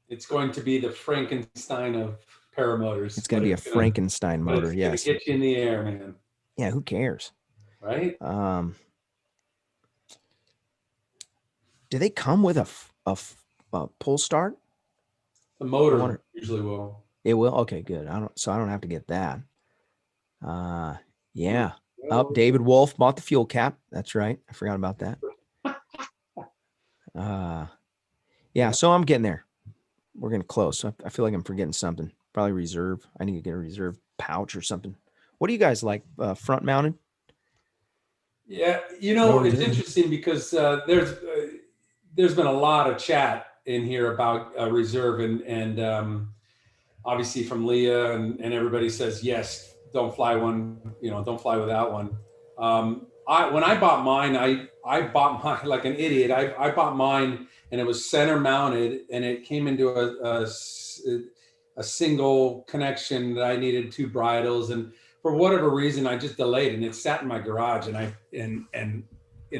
it's going to be the Frankenstein of paramotors. It's going to be a Frankenstein motor. Yes. It's going to get you in the air, man. Yeah. Who cares? right? Do they come with a pull start? The I motor wonder. usually will. It will. Okay, good. I don't have to get that. Yeah. Oh, David Wolf bought the fuel cap. That's right. I forgot about that. Yeah. So I'm getting there. We're getting close. I feel like I'm forgetting something. Probably reserve. I need to get a reserve pouch or something. What do you guys like? Front mounted? Yeah, No it's reserve? interesting because there's been a lot of chat in here about reserve and obviously from Leah and everybody says yes, don't fly one, don't fly without one. When I bought mine, I bought mine like an idiot. I bought mine and it was center mounted and it came into a single connection that I needed two bridles, and for whatever reason I just delayed and it sat in my garage, and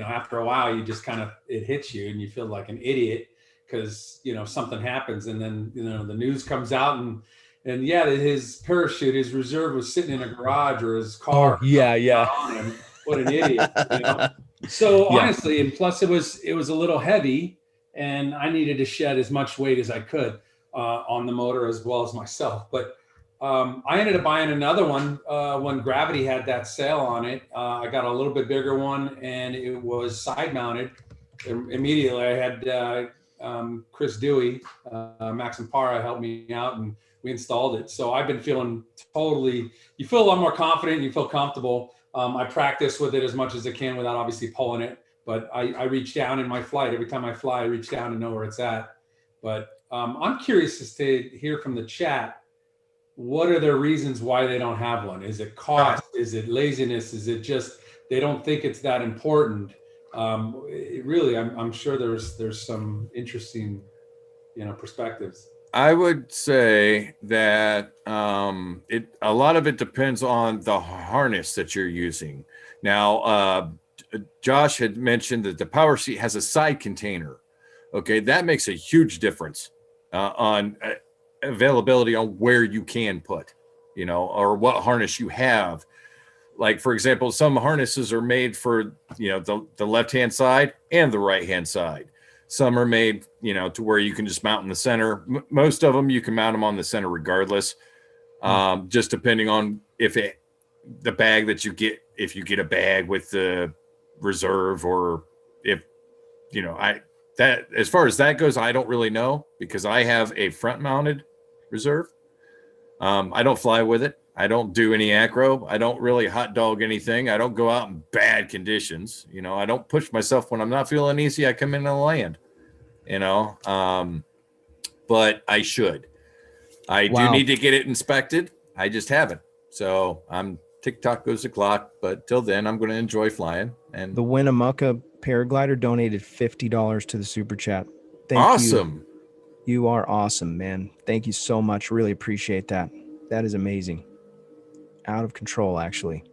after a while you just kind of, it hits you and you feel like an idiot because something happens, and then the news comes out and yeah, his parachute, his reserve was sitting in a garage or his car. Oh, yeah. On him. What an idiot. So Yeah. honestly, and plus it was a little heavy and I needed to shed as much weight as I could on the motor as well as myself. But I ended up buying another one when Gravity had that sale on it. I got a little bit bigger one and it was side mounted. Immediately I had Chris Dewey, Max and Para helped me out and we installed it. So I've been feeling you feel a lot more confident, you feel comfortable. I practice with it as much as I can without obviously pulling it, but I reach down in my flight. Every time I fly, I reach down to know where it's at. But I'm curious as to hear from the chat, what are their reasons why they don't have one? Is it cost? Is it laziness? Is it just they don't think it's that important? Really, I'm sure there's some interesting, perspectives. I would say that a lot of it depends on the harness that you're using. Now, Josh had mentioned that the power seat has a side container. Okay, that makes a huge difference on availability on where you can put, or what harness you have. Like, for example, some harnesses are made for, the left-hand side and the right-hand side. Some are made, to where you can just mount in the center. Most of them, you can mount them on the center regardless. Just depending on the bag that you get, if you get a bag with the reserve, or if, as far as that goes, I don't really know because I have a front mounted reserve. I don't fly with it. I don't do any acro. I don't really hot dog anything. I don't go out in bad conditions. I don't push myself when I'm not feeling easy. I come in and land, but I should. I do need to get it inspected. I just haven't. So TikTok goes the clock, but till then I'm going to enjoy flying. And the Winnemucca paraglider donated $50 to the super chat. Thank awesome. You are awesome, man. Thank you so much. Really appreciate that. That is amazing. Out of control, actually.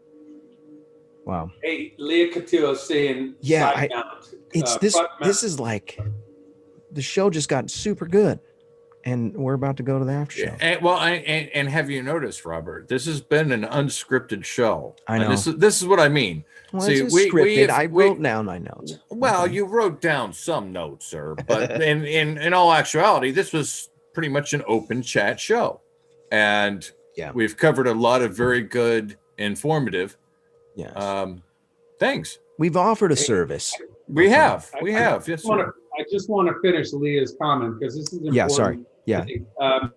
Wow. Hey, Leah Couture saying, yeah, this is like the show just got super good, and we're about to go to the after show. And have you noticed, Robert? This has been an unscripted show. I know. This is what I mean. Well, see, scripted. I wrote down my notes. Well, okay. You wrote down some notes, sir. But in all actuality, this was pretty much an open chat show, and we've covered a lot of very good, informative. Things. We've offered a service. We have. Yes, sir. I just want to finish Leah's comment because this is important. Yeah, sorry. Yeah.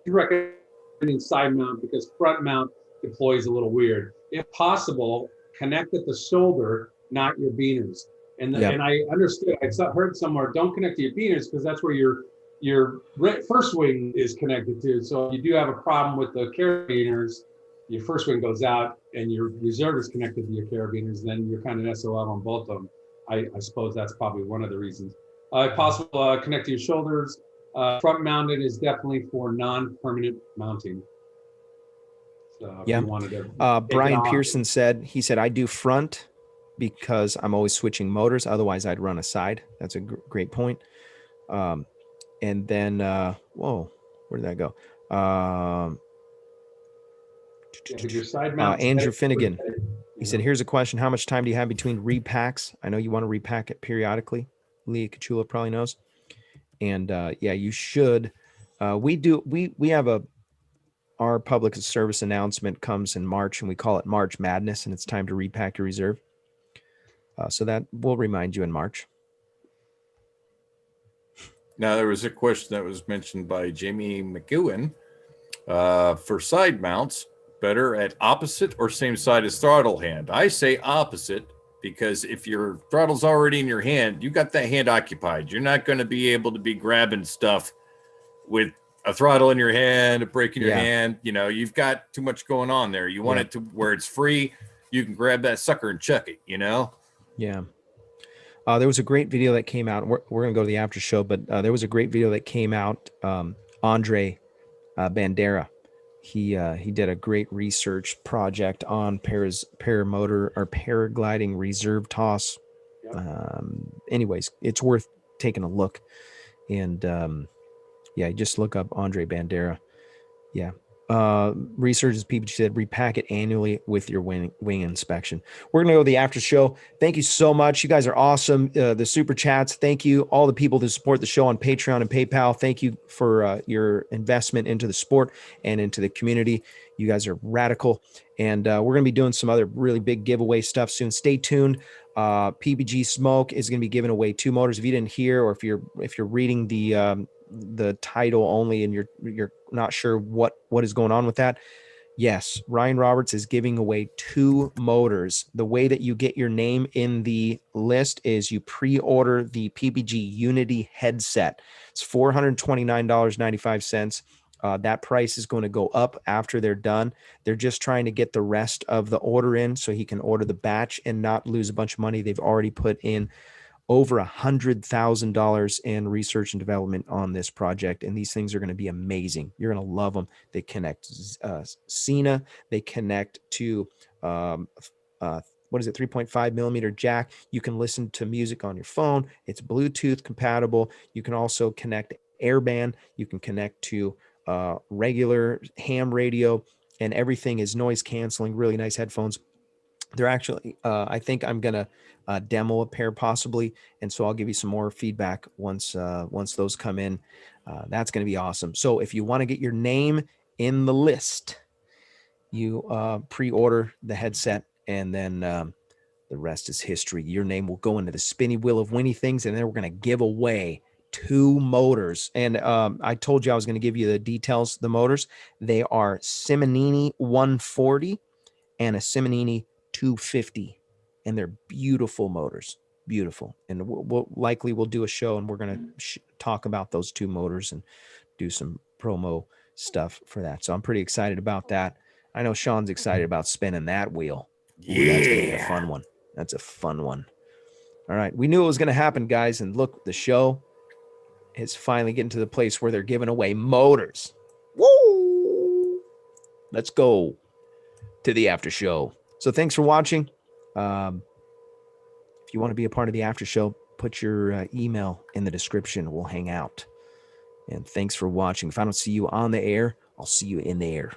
You're recommending side mount because front mount deploys a little weird. If possible, connect at the shoulder, not your beaners. And I understood. I heard somewhere, don't connect to your beaners because that's where your first wing is connected to. So if you do have a problem with the carabiners, your first wing goes out and your reserve is connected to your carabiners, then you're kind of SOL on both of them. I suppose that's probably one of the reasons. If possible, connect to your shoulders. Front mounted is definitely for non-permanent mounting. So if you wanted to Brian Pearson said, I do front because I'm always switching motors. Otherwise, I'd run a side. That's a great point. And then, whoa, where did that go? your side mount Andrew Finnegan. He said, here's a question. How much time do you have between repacks? I know you want to repack it periodically. Leah Kachula probably knows. And yeah, you should. We have our public service announcement comes in March, and we call it March Madness, and it's time to repack your reserve. So that will remind you in March. Now, there was a question that was mentioned by Jamie McEwen. For side mounts, better at opposite or same side as throttle hand? I say opposite, because if your throttle's already in your hand, you got that hand occupied. You're not going to be able to be grabbing stuff with a throttle in your hand, a brake in your hand. You know, you've got too much going on there. You want it to where it's free. You can grab that sucker and chuck it, you know? Yeah. There was a great video that came out. We're going to go to the after show, but there was a great video that came out. Andre Bandera, he did a great research project on paramotor or paragliding reserve toss. Anyways, it's worth taking a look. And yeah, just look up Andre Bandera. Yeah. Research, as PPG said, repack it annually with your wing inspection. We're going to go to the after show. Thank you so much. You guys are awesome. The super chats. Thank you. All the people that support the show on Patreon and PayPal. Thank you for your investment into the sport and into the community. You guys are radical. And we're going to be doing some other really big giveaway stuff soon. Stay tuned. PPG Smoke is going to be giving away 2 motors. If you didn't hear, or if you're reading the title only and you're not sure what is going on with that, yes, Ryan Roberts is giving away 2 motors. The way that you get your name in the list is you pre-order the PPG Unity headset. It's $429.95. That price is going to go up after they're done. They're just trying to get the rest of the order in so he can order the batch and not lose a bunch of money. They've already put in over $100,000 in research and development on this project, and these things are going to be amazing. You're going to love them. They connect Cena. They connect to what is it, 3.5 millimeter jack. You can listen to music on your phone. It's Bluetooth compatible. You can also connect airband. You can connect to regular ham radio, and everything is noise canceling. Really nice headphones. They're actually, I think I'm going to demo a pair possibly. And so I'll give you some more feedback once those come in. That's going to be awesome. So if you want to get your name in the list, you pre-order the headset, and then the rest is history. Your name will go into the spinny wheel of Winnie things, and then we're going to give away 2 motors. And I told you I was going to give you the details. The motors, they are Simonini 140 and a Simonini 250, and they're beautiful motors, beautiful. And we'll likely do a show, and we're going to talk about those 2 motors and do some promo stuff for that. So I'm pretty excited about that. I know Sean's excited about spinning that wheel. Ooh, yeah, that's gonna be a fun one. That's a fun one. All right, we knew it was going to happen, guys, and look, the show is finally getting to the place where they're giving away motors. Woo! Let's go to the after show. So thanks for watching. If you want to be a part of the after show, put your email in the description. We'll hang out. And thanks for watching. If I don't see you on the air, I'll see you in the air.